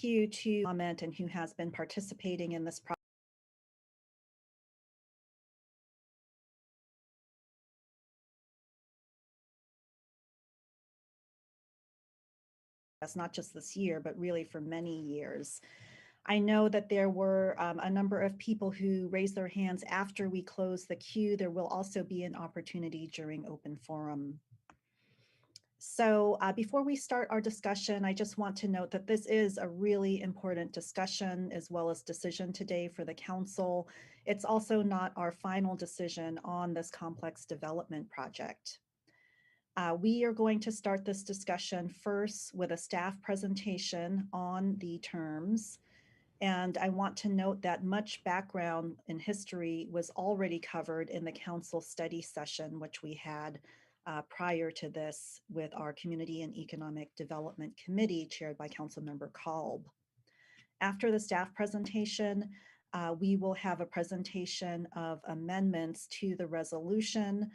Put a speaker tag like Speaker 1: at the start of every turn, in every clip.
Speaker 1: thank you to comment and who has been participating in this process. Not just this year, but really for many years. I know that there were a number of people who raised their hands after we closed the queue. There will also be an opportunity during open forum. So before we start our discussion, I just want to note that this is a really important discussion as well as decision today for the council. It's also not our final decision on this complex development project. We are going to start this discussion first with a staff presentation on the terms. And I want to note that much background in history was already covered in the council study session, which we had prior to this with our Community and Economic Development Committee chaired by Councilmember Kolb. After the staff presentation, we will have a presentation of amendments to the resolution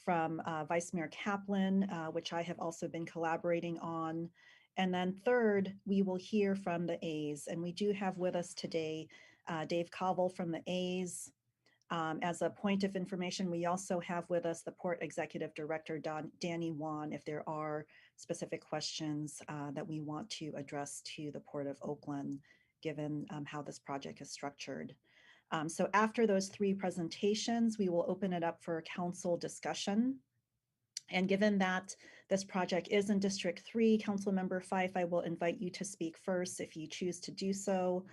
Speaker 1: from Vice Mayor Kaplan, which I have also been collaborating on. And then third, we will hear from the A's. And we do have with us today Dave Covell from the A's. As a point of information, we also have with us the Port Executive Director, Danny Wan, if there are specific questions that we want to address to the Port of Oakland, given how this project is structured. So after those three presentations, we will open it up for council discussion. And given that this project is in District 3, Councilmember Fife, I will invite you to speak first if you choose to do so.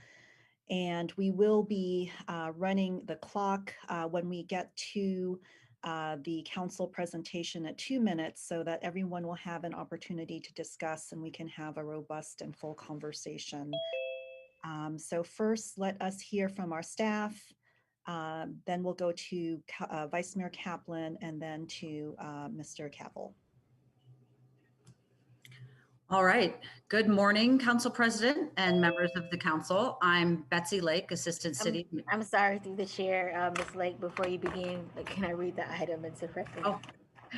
Speaker 1: And we will be running the clock when we get to the council presentation at 2 minutes so that everyone will have an opportunity to discuss and we can have a robust and full conversation. So first, let us hear from our staff. Then we'll go to Vice Mayor Kaplan and then to Mr. Cavell.
Speaker 2: All right. Good morning, Council President and members of the council. I'm Betsy Lake, Assistant City.
Speaker 3: I'm sorry, through the chair, Ms. Lake, before you begin, can I read the item into record?
Speaker 2: Oh,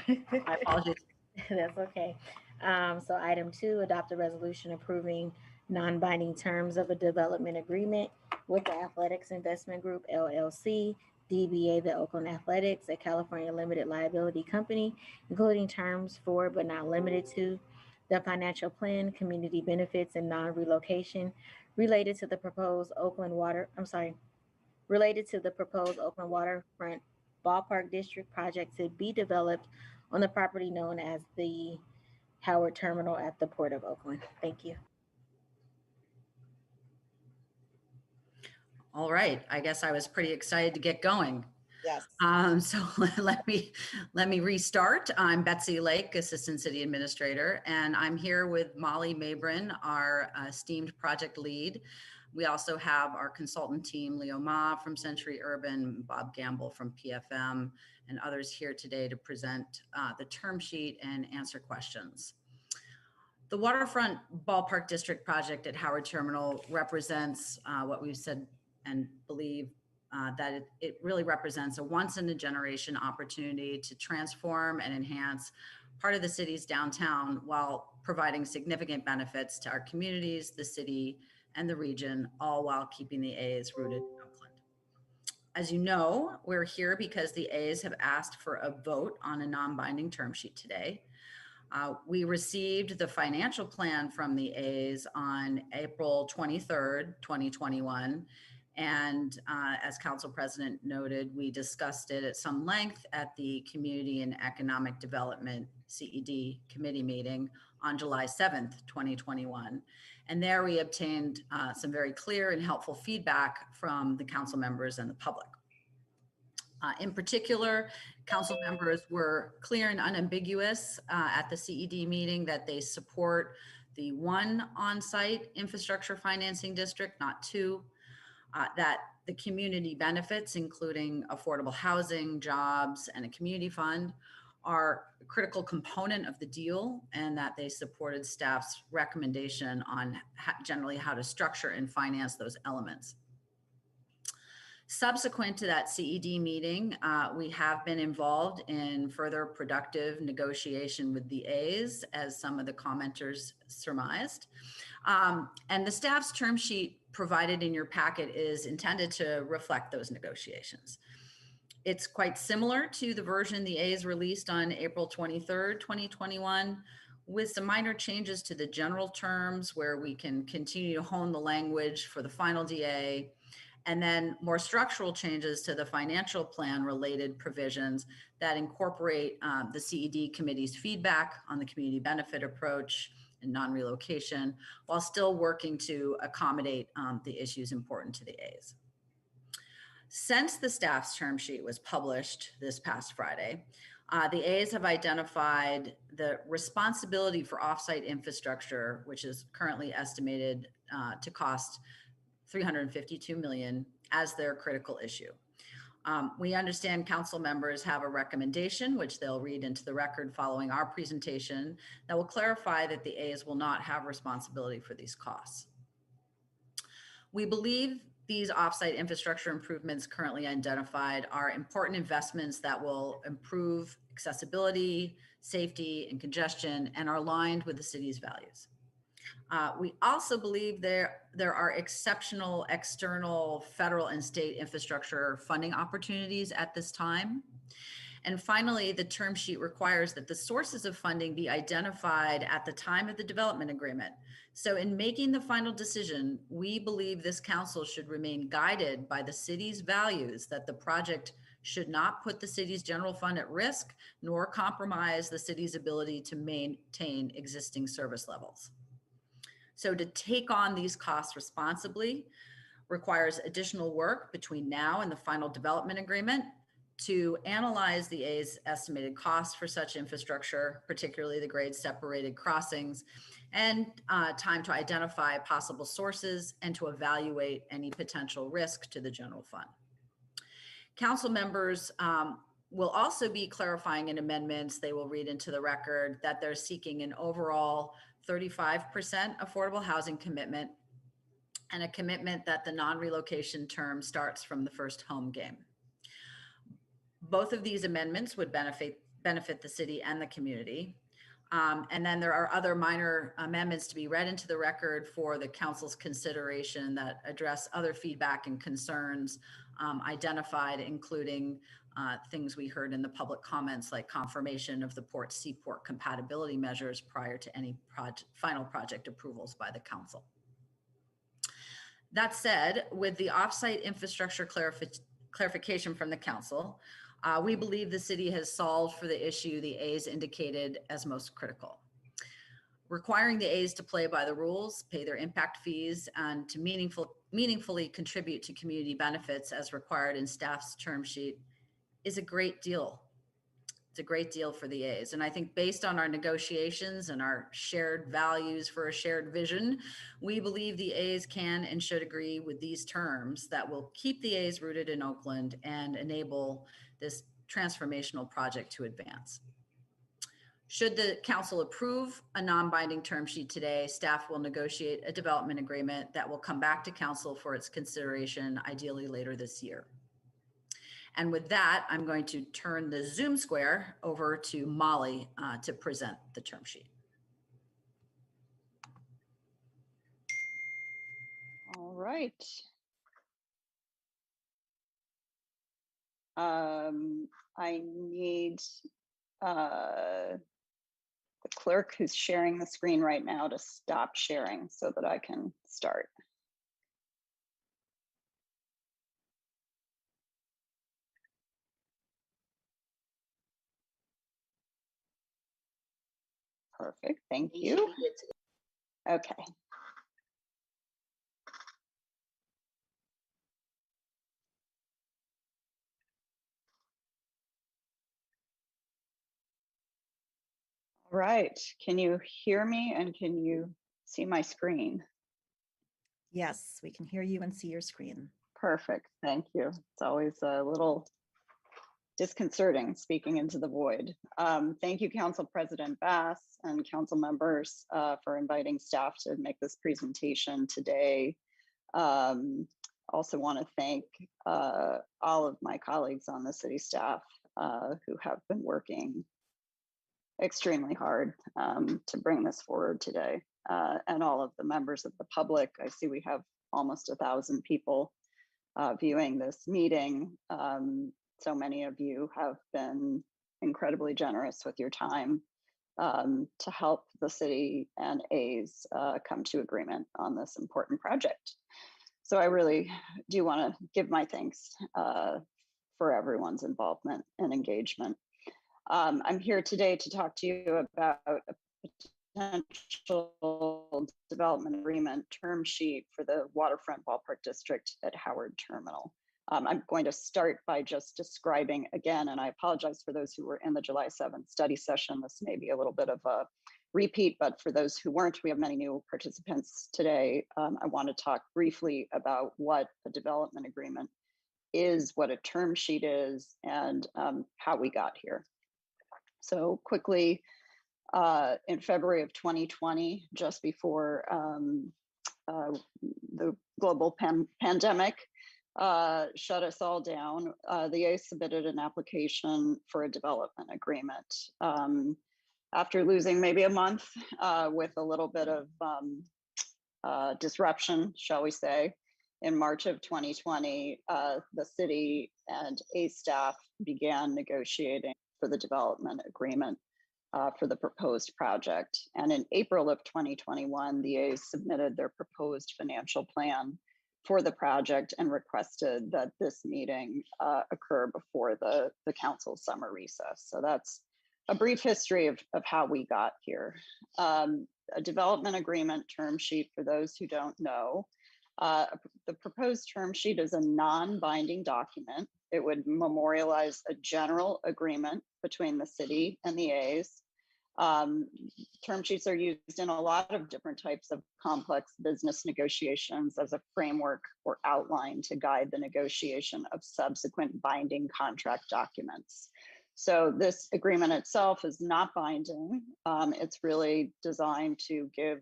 Speaker 2: my apologies.
Speaker 3: That's okay. So item 2, adopt a resolution approving non-binding terms of a development agreement with the Athletics Investment Group, LLC, DBA the Oakland Athletics, a California limited liability company, including terms for but not limited to the financial plan, community benefits, and non-relocation related to the proposed Oakland Waterfront Ballpark District project to be developed on the property known as the Howard Terminal at the Port of Oakland. Thank you.
Speaker 2: All right. I guess I was pretty excited to get going.
Speaker 1: Yes.
Speaker 2: So let me restart. I'm Betsy Lake, Assistant City Administrator, and I'm here with Molly Mabrin, our esteemed project lead. We also have our consultant team, Leo Ma from Century Urban, Bob Gamble from PFM, and others here today to present the term sheet and answer questions. The Waterfront Ballpark District project at Howard Terminal represents what we've said and believe that it really represents a once-in-a-generation opportunity to transform and enhance part of the city's downtown while providing significant benefits to our communities, the city, and the region, all while keeping the A's rooted in Oakland. As you know, we're here because the A's have asked for a vote on a non-binding term sheet today. We received the financial plan from the A's on April 23rd, 2021. And as Council President noted, we discussed it at some length at the Community and Economic Development CED committee meeting on July 7th, 2021. And there we obtained some very clear and helpful feedback from the council members and the public. In particular, council members were clear and unambiguous at the CED meeting that they support the 1 on-site infrastructure financing district, not 2. That the community benefits, including affordable housing, jobs, and a community fund, are a critical component of the deal, and that they supported staff's recommendation on generally how to structure and finance those elements. Subsequent to that CED meeting, we have been involved in further productive negotiation with the A's, as some of the commenters surmised. And the staff's term sheet provided in your packet is intended to reflect those negotiations. It's quite similar to the version the A's released on April 23rd, 2021, with some minor changes to the general terms where we can continue to hone the language for the final DA, and then more structural changes to the financial plan related provisions that incorporate the CED committee's feedback on the community benefit approach and non-relocation, while still working to accommodate the issues important to the A's. Since the staff's term sheet was published this past Friday, the A's have identified the responsibility for offsite infrastructure, which is currently estimated to cost $352 million, as their critical issue. We understand council members have a recommendation, which they'll read into the record following our presentation, that will clarify that the A's will not have responsibility for these costs. We believe these offsite infrastructure improvements currently identified are important investments that will improve accessibility, safety, and congestion, and are aligned with the city's values. We also believe there are exceptional external federal and state infrastructure funding opportunities at this time. And finally, the term sheet requires that the sources of funding be identified at the time of the development agreement. So in making the final decision, we believe this council should remain guided by the city's values that the project should not put the city's general fund at risk, nor compromise the city's ability to maintain existing service levels. So to take on these costs responsibly requires additional work between now and the final development agreement to analyze the A's estimated costs for such infrastructure, particularly the grade separated crossings, and time to identify possible sources and to evaluate any potential risk to the general fund. Council members will also be clarifying in amendments they will read into the record that they're seeking an overall 35% affordable housing commitment and a commitment that the non-relocation term starts from the first home game. Both of these amendments would benefit the city and the community. And then there are other minor amendments to be read into the record for the council's consideration that address other feedback and concerns identified, including things we heard in the public comments, like confirmation of the Port Seaport compatibility measures prior to any final project approvals by the council. That said, with the offsite infrastructure clarification from the council, we believe the city has solved for the issue the A's indicated as most critical. Requiring the A's to play by the rules, pay their impact fees, and to meaningfully contribute to community benefits as required in staff's term sheet is a great deal. It's a great deal for the A's. And I think based on our negotiations and our shared values for a shared vision, we believe the A's can and should agree with these terms that will keep the A's rooted in Oakland and enable this transformational project to advance. Should the council approve a non-binding term sheet today, staff will negotiate a development agreement that will come back to council for its consideration, ideally later this year. And with that, I'm going to turn the Zoom square over to Molly to present the term sheet.
Speaker 4: All right. I need the clerk who's sharing the screen right now to stop sharing so that I can start. Perfect, thank you. Okay. All right, can you hear me and can you see my screen?
Speaker 1: Yes, we can hear you and see your screen.
Speaker 4: Perfect, thank you. It's always a little disconcerting speaking into the void. Thank you, Council President Bass and council members for inviting staff to make this presentation today. Also want to thank all of my colleagues on the city staff who have been working extremely hard to bring this forward today. And all of the members of the public. I see we have almost 1,000 people viewing this meeting. So many of you have been incredibly generous with your time to help the city and A's come to agreement on this important project. So I really do want to give my thanks for everyone's involvement and engagement. I'm here today to talk to you about a potential development agreement term sheet for the waterfront ballpark district at Howard Terminal. I'm going to start by just describing again, and I apologize for those who were in the July 7th study session. This may be a little bit of a repeat, but for those who weren't, we have many new participants today. I want to talk briefly about what a development agreement is, what a term sheet is, and how we got here. So quickly, in February of 2020, just before the global pandemic shut us all down, the A submitted an application for a development agreement. After losing maybe a month with a little bit of disruption, shall we say, in March of 2020, the city and A staff began negotiating for the development agreement for the proposed project. And in April of 2021, the A's submitted their proposed financial plan for the project and requested that this meeting occur before the council summer recess. So that's a brief history of how we got here. A development agreement term sheet, for those who don't know, the proposed term sheet is a non-binding document. It would memorialize a general agreement between the city and the A's. Term sheets are used in a lot of different types of complex business negotiations as a framework or outline to guide the negotiation of subsequent binding contract documents. So this agreement itself is not binding. It's really designed to give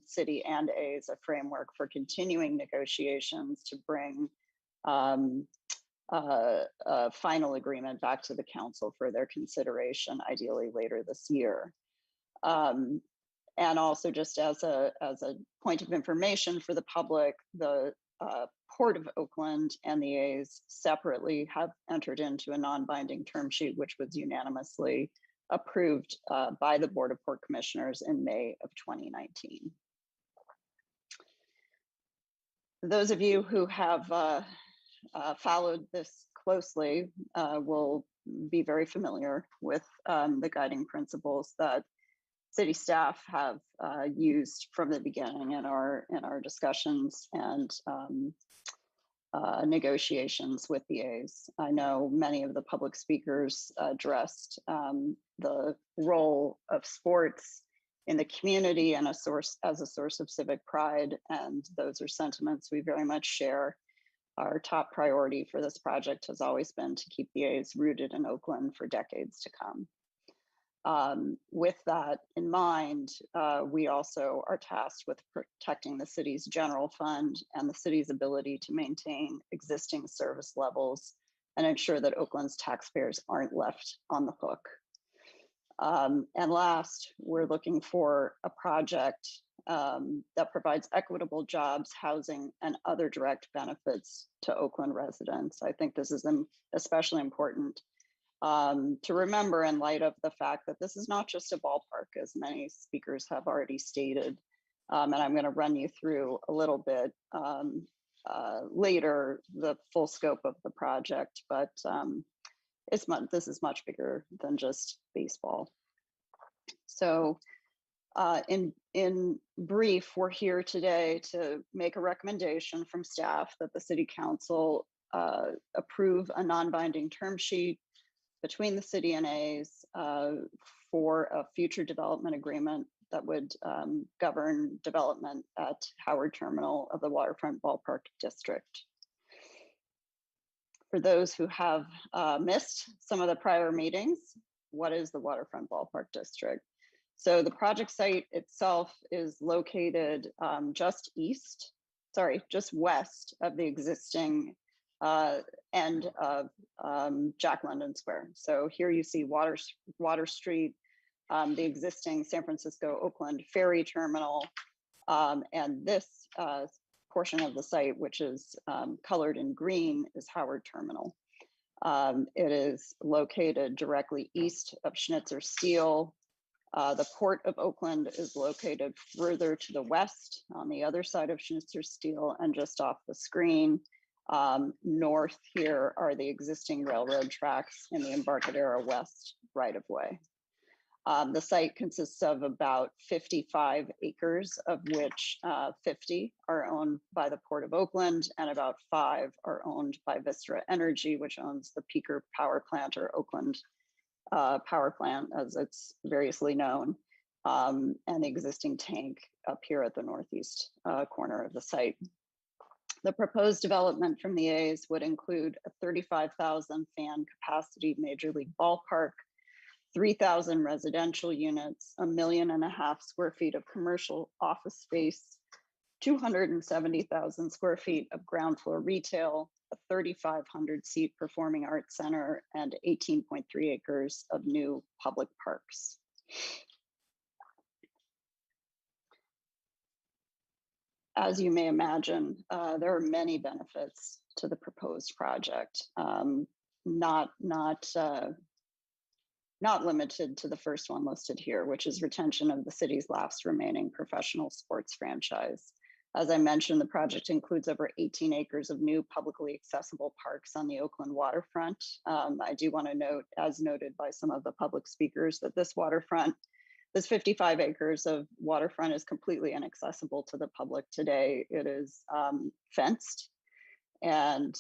Speaker 4: city and A's a framework for continuing negotiations to bring a final agreement back to the council for their consideration, ideally later this year. And also, just as a point of information for the public, the Port of Oakland and the A's separately have entered into a non-binding term sheet, which was unanimously approved by the Board of Port Commissioners in May of 2019. Those of you who have followed this closely will be very familiar with the guiding principles that city staff have used from the beginning in our discussions and negotiations with the A's. I know many of the public speakers addressed the role of sports in the community and as a source of civic pride, and those are sentiments we very much share. Our top priority for this project has always been to keep the A's rooted in Oakland for decades to come. With that in mind, we also are tasked with protecting the city's general fund and the city's ability to maintain existing service levels and ensure that Oakland's taxpayers aren't left on the hook. And last, we're looking for a project that provides equitable jobs, housing, and other direct benefits to Oakland residents. I think this is especially important to remember in light of the fact that this is not just a ballpark, as many speakers have already stated. And I'm going to run you through a little bit later the full scope of the project, but this is much bigger than just baseball. So in brief, we're here today to make a recommendation from staff that the City Council approve a non-binding term sheet between the city and A's for a future development agreement that would govern development at Howard Terminal of the Waterfront Ballpark District. For those who have missed some of the prior meetings, what is the Waterfront Ballpark District? So the project site itself is located just east just west of the existing end of Jack London Square. So here you see Water Street, the existing San Francisco Oakland ferry terminal, and this portion of the site, which is colored in green, is Howard Terminal. It is located directly east of Schnitzer Steel. The Port of Oakland is located further to the west on the other side of Schnitzer Steel and just off the screen. North here are the existing railroad tracks in the Embarcadero West right-of-way. The site consists of about 55 acres, of which 50 are owned by the Port of Oakland and about 5 are owned by Vistra Energy, which owns the Peaker Power Plant, or Oakland Power Plant as it's variously known, and the existing tank up here at the northeast corner of the site. The proposed development from the A's would include a 35,000 fan capacity Major League ballpark, 3,000 residential units, 1.5 million square feet of commercial office space, 270,000 square feet of ground floor retail, a 3,500 seat performing arts center, and 18.3 acres of new public parks. As you may imagine, there are many benefits to the proposed project, not limited to the first one listed here, which is retention of the city's last remaining professional sports franchise. As I mentioned, the project includes over 18 acres of new publicly accessible parks on the Oakland waterfront. I do want to note, as noted by some of the public speakers, that this 55 acres of waterfront is completely inaccessible to the public today. It is fenced, and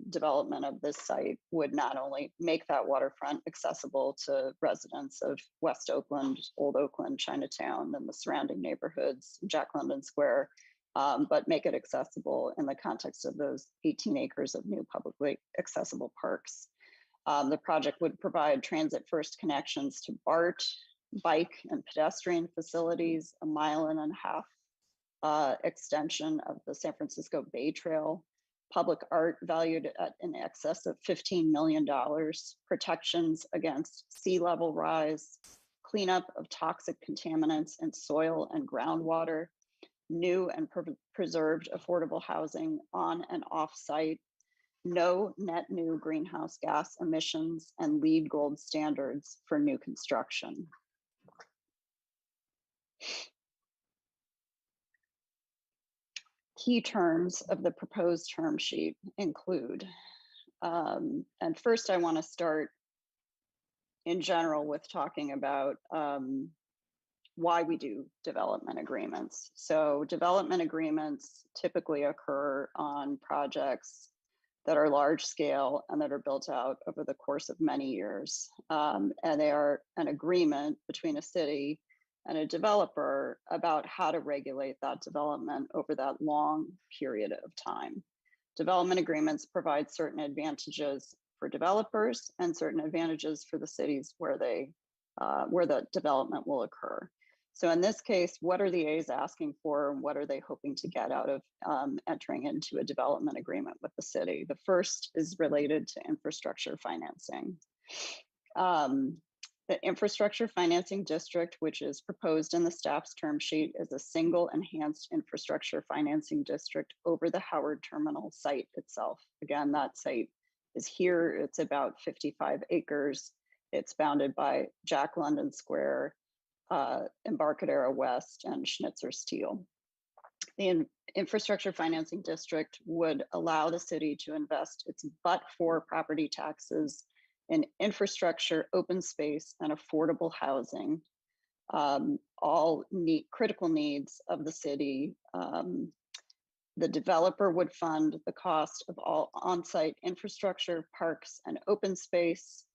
Speaker 4: development of this site would not only make that waterfront accessible to residents of West Oakland, Old Oakland, Chinatown, and the surrounding neighborhoods, Jack London Square, but make it accessible in the context of those 18 acres of new publicly accessible parks. The project would provide transit-first connections to BART, bike and pedestrian facilities, a 1.5 mile extension of the San Francisco Bay Trail, public art valued at in excess of $15 million, protections against sea level rise, cleanup of toxic contaminants in soil and groundwater, new and preserved affordable housing on and off site, no net new greenhouse gas emissions, and LEED Gold standards for new construction. Key terms of the proposed term sheet include, and first I want to start in general with talking about why we do development agreements. So development agreements typically occur on projects that are large scale and that are built out over the course of many years. And they are an agreement between a city and a developer about how to regulate that development over that long period of time. Development agreements provide certain advantages for developers and certain advantages for the cities where the development will occur. So in this case, what are the A's asking for, and what are they hoping to get out of entering into a development agreement with the city? The first is related to infrastructure financing. The infrastructure financing district, which is proposed in the staff's term sheet, is a single enhanced infrastructure financing district over the Howard Terminal site itself. Again, that site is here. It's about 55 acres. It's bounded by Jack London Square, Embarcadero West, and Schnitzer Steel. The infrastructure financing district would allow the city to invest its but-for property taxes in infrastructure, open space, and affordable housing, all critical needs of the city. The developer would fund the cost of all on-site infrastructure, parks, and open space,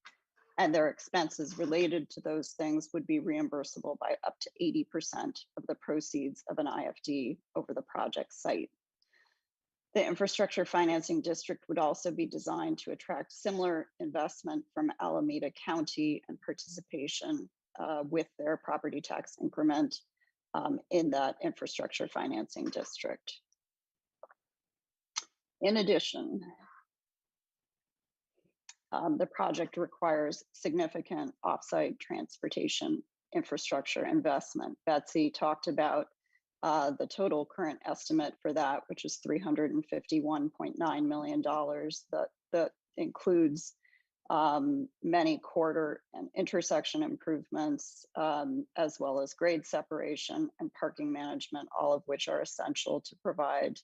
Speaker 4: and their expenses related to those things would be reimbursable by up to 80% of the proceeds of an IFD over the project site. The infrastructure financing district would also be designed to attract similar investment from Alameda County and participation with their property tax increment in that infrastructure financing district. In addition, the project requires significant offsite transportation infrastructure investment. Betsy talked about the total current estimate for that, which is $351.9 million. That includes many quarter and intersection improvements, as well as grade separation and parking management, all of which are essential to provide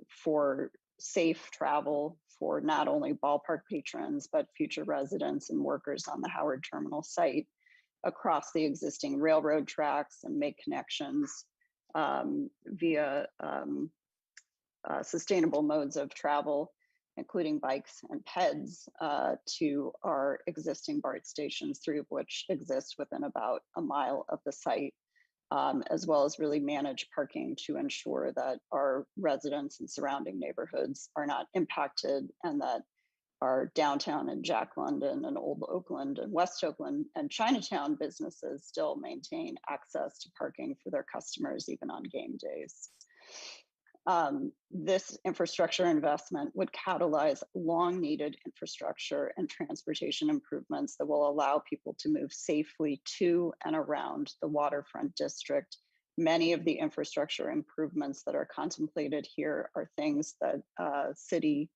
Speaker 4: for safe travel for not only ballpark patrons, but future residents and workers on the Howard Terminal site across the existing railroad tracks, and make connections via sustainable modes of travel, including bikes and peds, to our existing BART stations, 3 of which exist within about a mile of the site, as well as really manage parking to ensure that our residents and surrounding neighborhoods are not impacted, and that our downtown and Jack London and Old Oakland and West Oakland and Chinatown businesses still maintain access to parking for their customers, even on game days. This infrastructure investment would catalyze long needed infrastructure and transportation improvements that will allow people to move safely to and around the waterfront district. Many of the infrastructure improvements that are contemplated here are things that city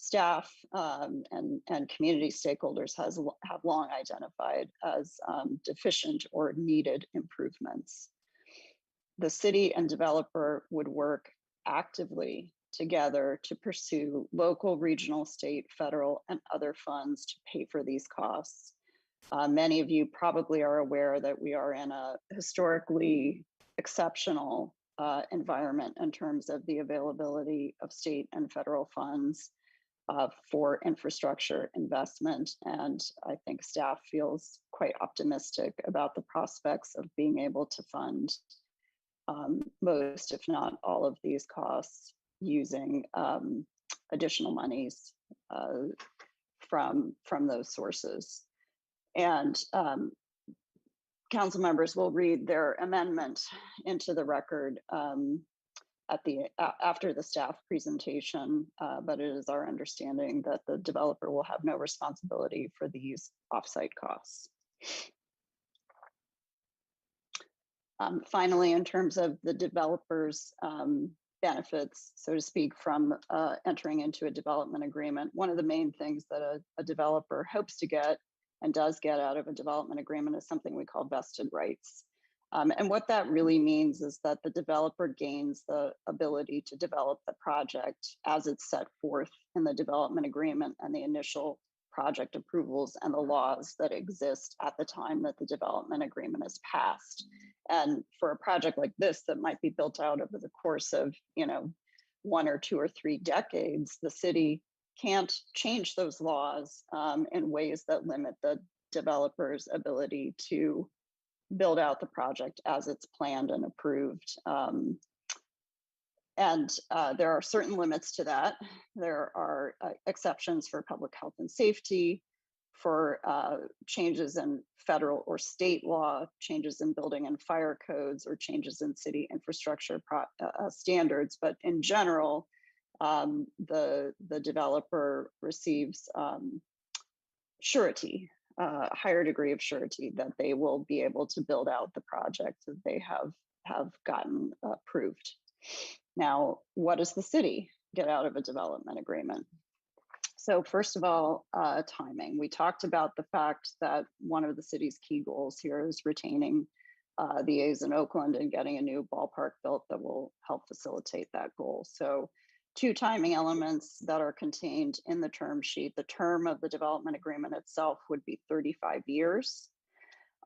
Speaker 4: staff and community stakeholders have long identified as deficient or needed improvements. The city and developer would work actively together to pursue local, regional, state, federal, and other funds to pay for these costs. Many of you probably are aware that we are in a historically exceptional environment in terms of the availability of state and federal funds for infrastructure investment. And I think staff feels quite optimistic about the prospects of being able to fund most, if not all, of these costs using additional monies from those sources. And council members will read their amendment into the record after the staff presentation, but it is our understanding that the developer will have no responsibility for these offsite costs. Finally, in terms of the developer's benefits, so to speak, from entering into a development agreement, one of the main things that a developer hopes to get and does get out of a development agreement is something we call vested rights. And what that really means is that the developer gains the ability to develop the project as it's set forth in the development agreement and the initial project approvals and the laws that exist at the time that the development agreement is passed. And for a project like this that might be built out over the course of, 1 or 2 or 3 decades, the city can't change those laws in ways that limit the developer's ability to build out the project as it's planned and approved. And there are certain limits to that. There are exceptions for public health and safety, for changes in federal or state law, changes in building and fire codes, or changes in city infrastructure standards. But in general, the developer receives surety, a higher degree of surety that they will be able to build out the project that they have gotten approved. Now, what does the city get out of a development agreement? So first of all, timing. We talked about the fact that one of the city's key goals here is retaining the A's in Oakland and getting a new ballpark built that will help facilitate that goal. So 2 timing elements that are contained in the term sheet. The term of the development agreement itself would be 35 years.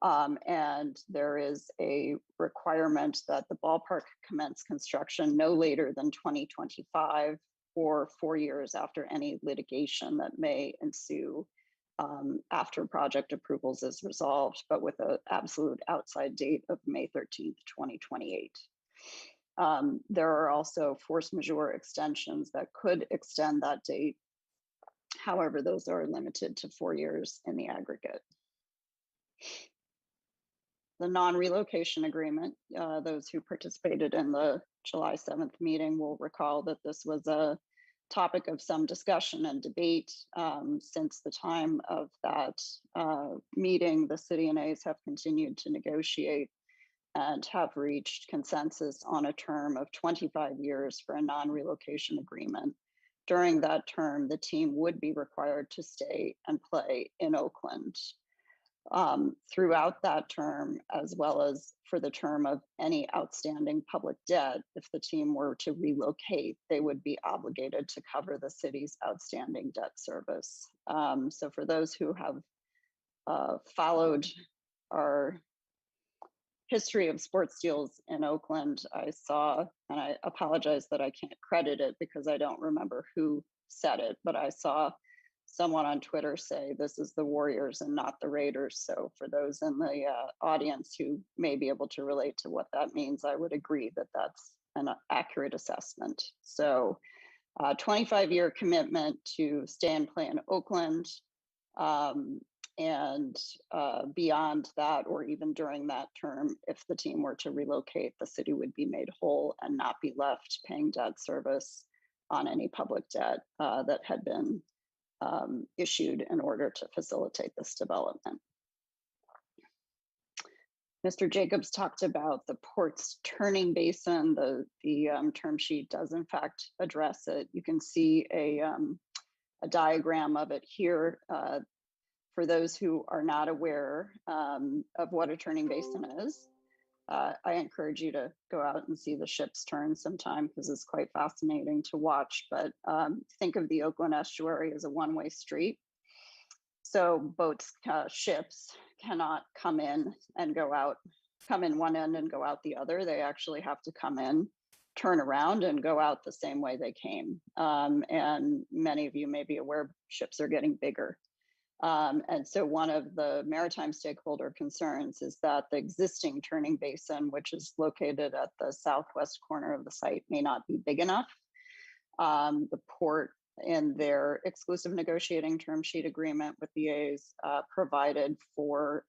Speaker 4: And there is a requirement that the ballpark commence construction no later than 2025, or 4 years after any litigation that may ensue after project approvals is resolved, but with an absolute outside date of May 13th, 2028. There are also force majeure extensions that could extend that date. However, those are limited to 4 years in the aggregate. the non-relocation agreement. Those who participated in the July 7th meeting will recall that this was a topic of some discussion and debate. Since the time of that meeting, the city and A's have continued to negotiate and have reached consensus on a term of 25 years for a non-relocation agreement. During that term, the team would be required to stay and play in Oakland. Throughout that term, as well as for the term of any outstanding public debt, if the team were to relocate, they would be obligated to cover the city's outstanding debt service. So for those who have followed our history of sports deals in Oakland, I saw, and I apologize that I can't credit it because I don't remember who said it, but I saw someone on Twitter say this is the Warriors and not the Raiders. So for those in the audience who may be able to relate to what that means, I would agree that that's an accurate assessment. So 25-year commitment to stay and play in Oakland. And beyond that, or even during that term, if the team were to relocate, the city would be made whole and not be left paying debt service on any public debt that had been issued in order to facilitate this development. Mr. Jacobs talked about the port's turning basin. The term sheet does in fact address it. You can see a diagram of it here. For those who are not aware of what a turning basin is, I encourage you to go out and see the ships turn sometime because it's quite fascinating to watch. But think of the Oakland estuary as a one-way street. So boats, ships cannot come in and go out, come in one end and go out the other. They actually have to come in, turn around and go out the same way they came. And many of you may be aware ships are getting bigger. And so one of the maritime stakeholder concerns is that the existing turning basin, which is located at the southwest corner of the site, may not be big enough. The port in their exclusive negotiating term sheet agreement with the A's provided for,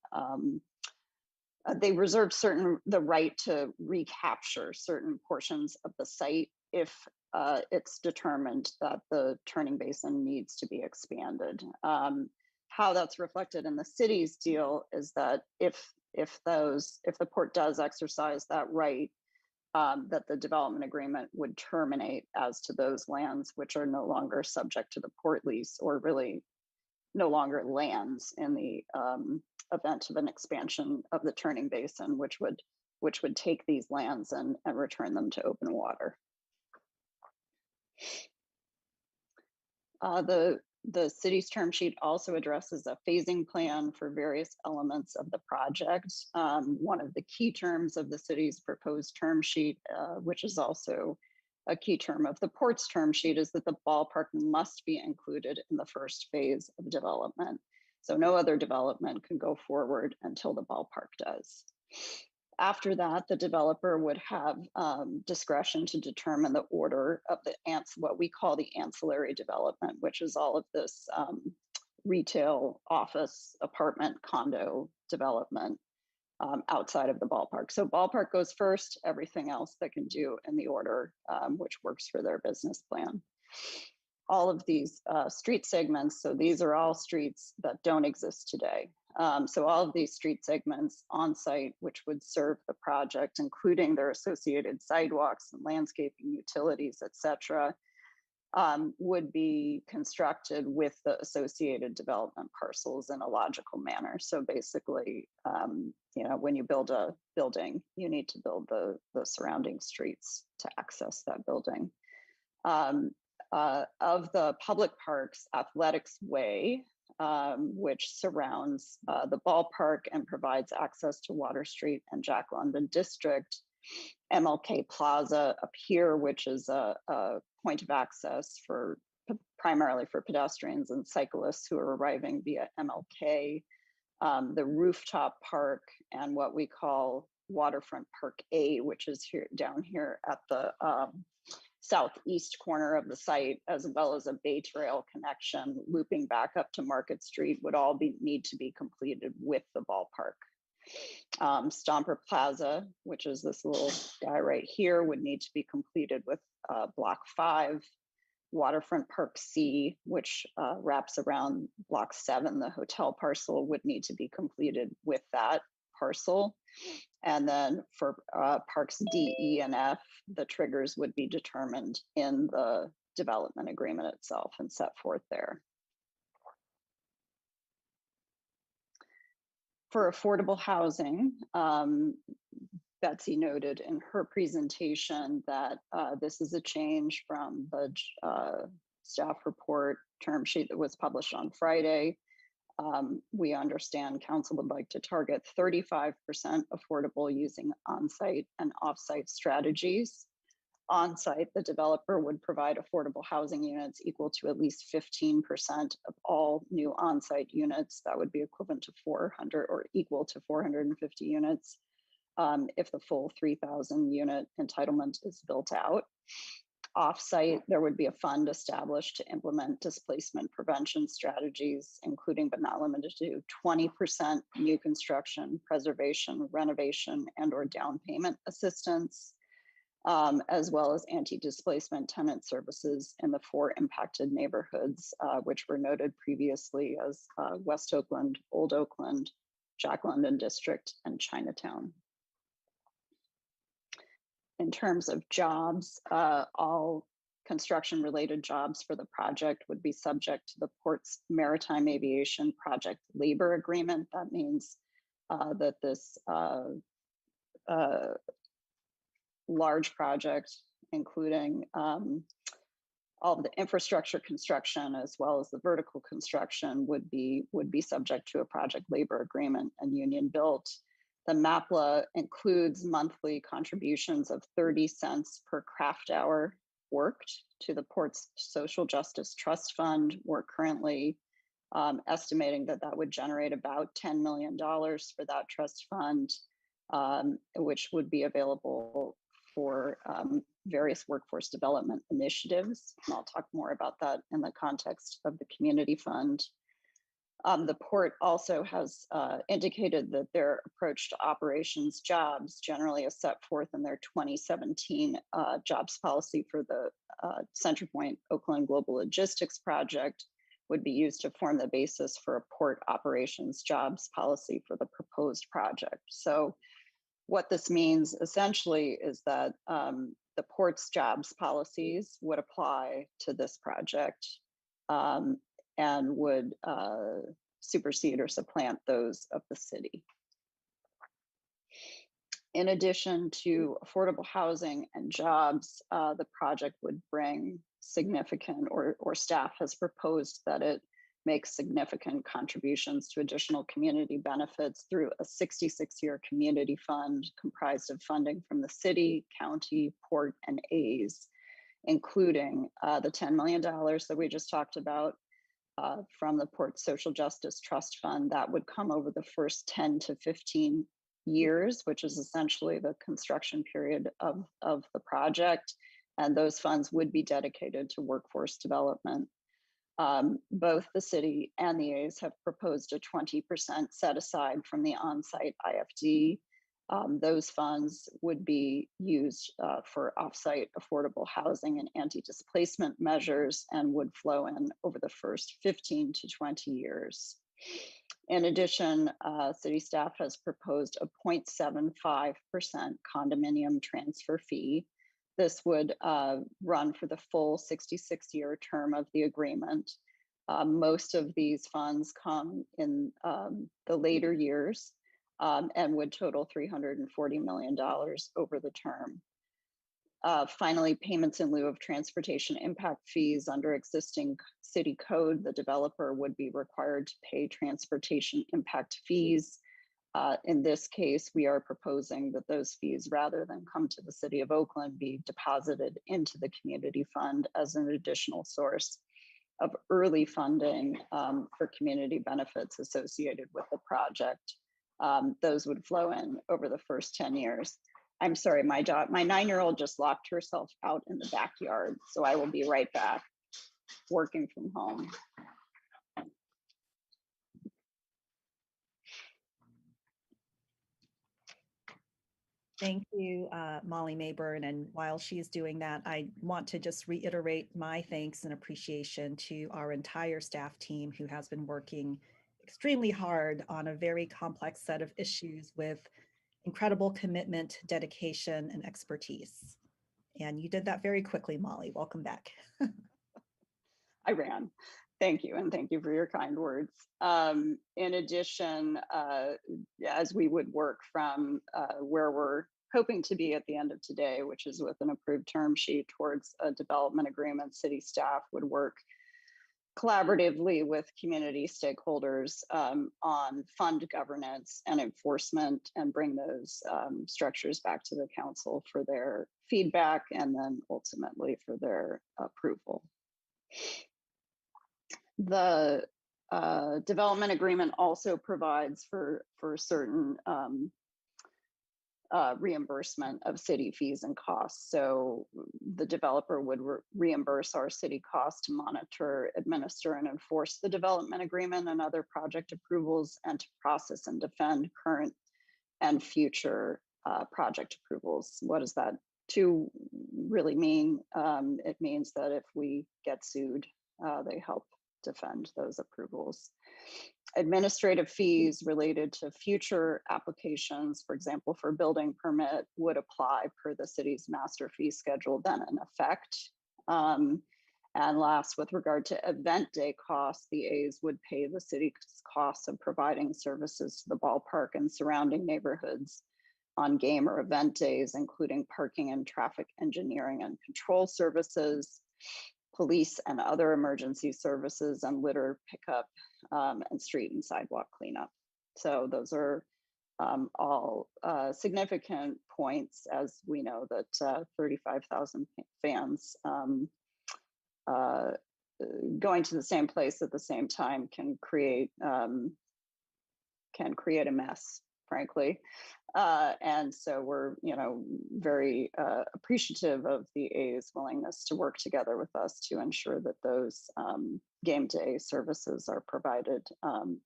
Speaker 4: they reserved the right to recapture certain portions of the site if it's determined that the turning basin needs to be expanded. How that's reflected in the city's deal is that if the port does exercise that right, that the development agreement would terminate as to those lands which are no longer subject to the port lease, or really no longer lands in the event of an expansion of the turning basin, which would take these lands and return them to open water. The city's term sheet also addresses a phasing plan for various elements of the project. One of the key terms of the city's proposed term sheet, which is also a key term of the port's term sheet, is that the ballpark must be included in the first phase of development. So no other development can go forward until the ballpark does. After that, the developer would have discretion to determine the order of what we call the ancillary development, which is all of this retail, office, apartment, condo development outside of the ballpark. So ballpark goes first, everything else they can do in the order which works for their business plan. All of these street segments, so these are all streets that don't exist today. So all of these street segments on site, which would serve the project, including their associated sidewalks and landscaping, utilities, et cetera, would be constructed with the associated development parcels in a logical manner. So basically, when you build a building, you need to build the surrounding streets to access that building. Of the public parks, Athletics Way, which surrounds the ballpark and provides access to Water Street and Jack London District, MLK Plaza up here, which is a point of access primarily for pedestrians and cyclists who are arriving via MLK, the rooftop park, and what we call Waterfront Park A, which is down here at the southeast corner of the site, as well as a Bay Trail connection looping back up to Market Street, would all need to be completed with the ballpark. Stomper Plaza, which is this little guy right here, would need to be completed with Block 5. Waterfront Park C, which wraps around Block 7, the hotel parcel, would need to be completed with that parcel. And then for Parks D, E, and F, the triggers would be determined in the development agreement itself and set forth there. For affordable housing, Betsy noted in her presentation that this is a change from the staff report term sheet that was published on Friday. We understand council would like to target 35% affordable using on-site and off-site strategies. On-site, the developer would provide affordable housing units equal to at least 15% of all new on-site units. That would be equivalent to 400 or equal to 450 units if the full 3,000 unit entitlement is built out. Off-site, there would be a fund established to implement displacement prevention strategies, including but not limited to 20% new construction, preservation, renovation, and/or down payment assistance, as well as anti-displacement tenant services in the 4 impacted neighborhoods, which were noted previously as West Oakland, Old Oakland, Jack London District, and Chinatown. In terms of jobs, all construction-related jobs for the project would be subject to the Port's Maritime Aviation Project Labor Agreement. That means that this large project, including all of the infrastructure construction as well as the vertical construction, would be subject to a project labor agreement and union built. The MAPLA includes monthly contributions of 30 cents per craft hour worked to the Port's Social Justice Trust Fund. We're currently estimating that that would generate about $10 million for that trust fund, which would be available for various workforce development initiatives. And I'll talk more about that in the context of the community fund. The Port also has indicated that their approach to operations jobs generally is set forth in their 2017 jobs policy for the Centerpoint Oakland Global Logistics Project would be used to form the basis for a port operations jobs policy for the proposed project. So what this means essentially is that the Port's jobs policies would apply to this project and would supersede or supplant those of the city. In addition to affordable housing and jobs, the project would bring significant, or staff has proposed that it makes significant contributions to additional community benefits through a 66-year community fund comprised of funding from the city, county, port, and A's, including the $10 million that we just talked about, from the Port Social Justice Trust Fund. That would come over the first 10 to 15 years, which is essentially the construction period of the project. And those funds would be dedicated to workforce development. Both the city and the A's have proposed a 20% set aside from the on-site IFD. Those funds would be used for off-site affordable housing and anti-displacement measures and would flow in over the first 15 to 20 years. In addition, city staff has proposed a 0.75% condominium transfer fee. This would run for the full 66-year term of the agreement. Most of these funds come in the later years, and would total $340 million over the term. Finally, payments in lieu of transportation impact fees under existing city code, the developer would be required to pay transportation impact fees. In this case, we are proposing that those fees, rather than come to the city of Oakland, be deposited into the community fund as an additional source of early funding for community benefits associated with the project. Those would flow in over the first 10 years. I'm sorry, my 9-year-old just locked herself out in the backyard, so I will be right back, working from home.
Speaker 1: Thank you, Molly Mayburn. And while she's doing that, I want to just reiterate my thanks and appreciation to our entire staff team who has been working extremely hard on a very complex set of issues with incredible commitment, dedication, and expertise. And you did that very quickly, Molly. Welcome back.
Speaker 4: I ran. Thank you, and thank you for your kind words. In addition, as we would work from where we're hoping to be at the end of today, which is with an approved term sheet towards a development agreement, city staff would work collaboratively with community stakeholders on fund governance and enforcement, and bring those structures back to the council for their feedback and then ultimately for their approval. The development agreement also provides for certain reimbursement of city fees and costs. So the developer would reimburse our city costs to monitor, administer, and enforce the development agreement and other project approvals, and to process and defend current and future project approvals. What does that really mean? It means that if we get sued, they help defend those approvals. Administrative fees related to future applications, for example, for building permit, would apply per the city's master fee schedule then in effect. And last, with regard to event day costs, the A's would pay the city's costs of providing services to the ballpark and surrounding neighborhoods on game or event days, including parking and traffic engineering and control services, police and other emergency services, and litter pickup, and street and sidewalk cleanup. So those are all significant points, as we know that 35,000 fans going to the same place at the same time can create a mess, frankly. And so we're, very appreciative of the A's willingness to work together with us to ensure that those game day services are provided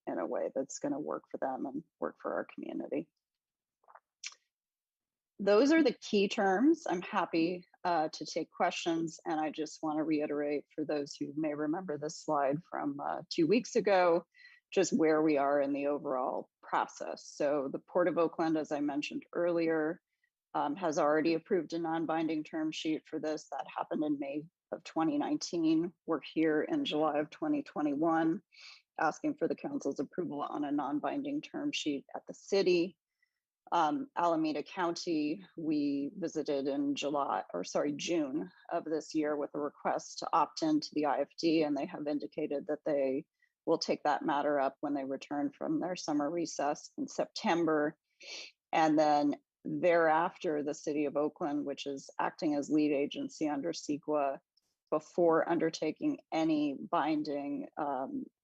Speaker 4: in a way that's going to work for them and work for our community. Those are the key terms. I'm happy to take questions, and I just want to reiterate for those who may remember this slide from 2 weeks ago, just where we are in the overall process. So the Port of Oakland, as I mentioned earlier, has already approved a non-binding term sheet for this. That happened in May of 2019. We're here in July of 2021, asking for the council's approval on a non-binding term sheet at the city. Alameda County, we visited in June of this year with a request to opt into the IFD, and they have indicated that they will take that matter up when they return from their summer recess in September. And then thereafter, the city of Oakland, which is acting as lead agency under CEQA, before undertaking any binding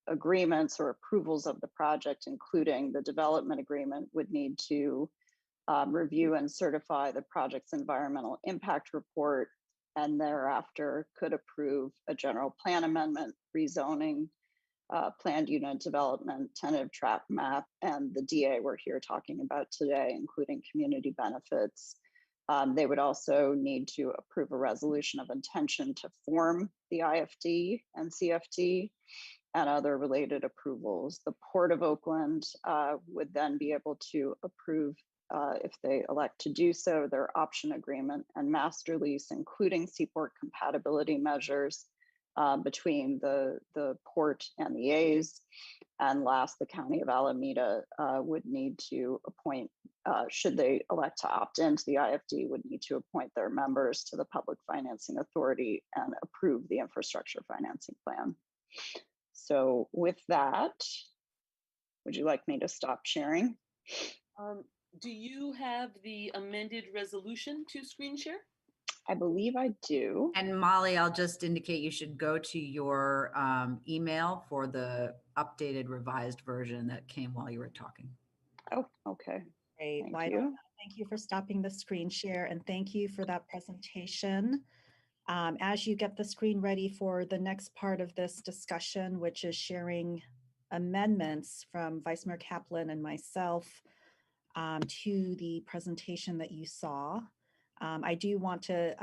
Speaker 4: agreements or approvals of the project, including the development agreement, would need to review and certify the project's environmental impact report, and thereafter could approve a general plan amendment, rezoning, planned unit development, tentative trap map, and the DA we're here talking about today, including community benefits. They would also need to approve a resolution of intention to form the IFD and CFD and other related approvals. The Port of Oakland would then be able to approve, if they elect to do so, their option agreement and master lease, including seaport compatibility measures between the port and the A's. And last, the County of Alameda would need to appoint, should they elect to opt into the IFD, would need to appoint their members to the Public Financing Authority and approve the infrastructure financing plan. So with that, would you like me to stop sharing?
Speaker 5: Do you have the amended resolution to screen share?
Speaker 4: I believe I do.
Speaker 2: And Molly, I'll just indicate you should go to your email for the updated revised version that came while you were talking.
Speaker 4: Oh, okay.
Speaker 1: Great.
Speaker 4: Thank you.
Speaker 1: Thank you for stopping the screen share, and thank you for that presentation. As you get the screen ready for the next part of this discussion, which is sharing amendments from Vice Mayor Kaplan and myself, to the presentation that you saw. I do want to,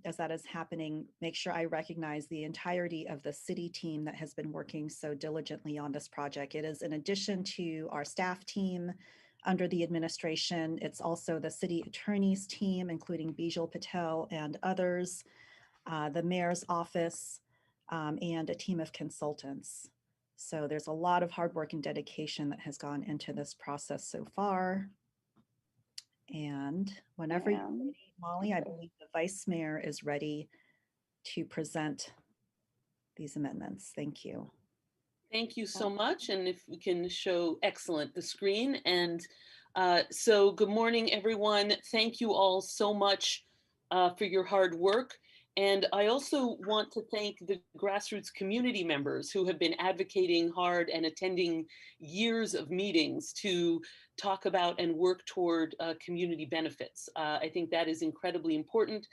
Speaker 1: as that is happening, make sure I recognize the entirety of the city team that has been working so diligently on this project. It is in addition to our staff team under the administration. It's also the city attorney's team, including Bijal Patel and others, the mayor's office, and a team of consultants. So there's a lot of hard work and dedication that has gone into this process so far. And whenever you're ready, Molly, I believe the vice mayor is ready to present these amendments. Thank you.
Speaker 5: Thank you so much. And if we can show, excellent, the screen. And so good morning, everyone. Thank you all so much for your hard work. And I also want to thank the grassroots community members who have been advocating hard and attending years of meetings to talk about and work toward community benefits. I think that is incredibly important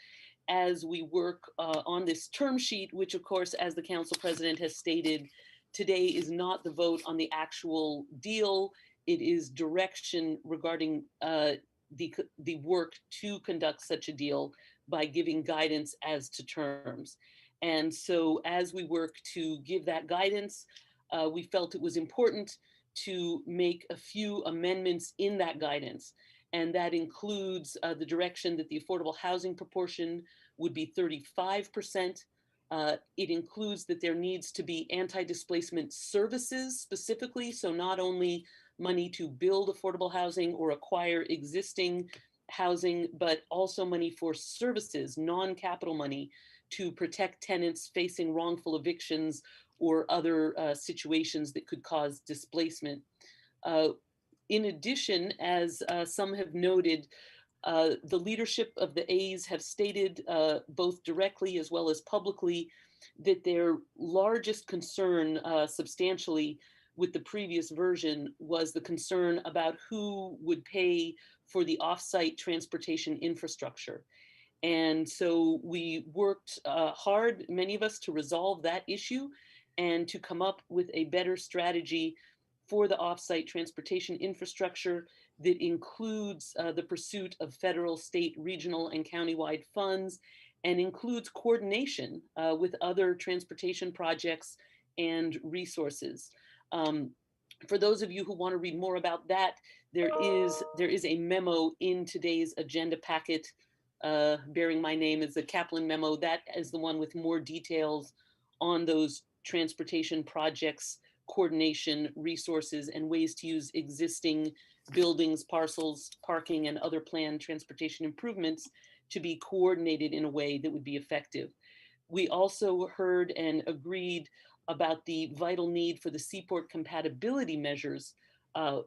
Speaker 5: as we work on this term sheet, which of course, as the council president has stated, today is not the vote on the actual deal. It is direction regarding the work to conduct such a deal by giving guidance as to terms. And so as we work to give that guidance, we felt it was important to make a few amendments in that guidance. And that includes the direction that the affordable housing proportion would be 35%. It includes that there needs to be anti-displacement services specifically, so not only money to build affordable housing or acquire existing housing, but also money for services, non-capital money, to protect tenants facing wrongful evictions or other situations that could cause displacement. In addition, as some have noted, the leadership of the A's have stated both directly as well as publicly that their largest concern substantially with the previous version was the concern about who would pay for the off-site transportation infrastructure. And so we worked hard, many of us, to resolve that issue and to come up with a better strategy for the off-site transportation infrastructure that includes the pursuit of federal, state, regional, and countywide funds, and includes coordination with other transportation projects and resources. For those of you who want to read more about that, there is a memo in today's agenda packet bearing my name as the Kaplan memo. That is the one with more details on those transportation projects, coordination, resources, and ways to use existing buildings, parcels, parking, and other planned transportation improvements to be coordinated in a way that would be effective. We also heard and agreed about the vital need for the seaport compatibility measures,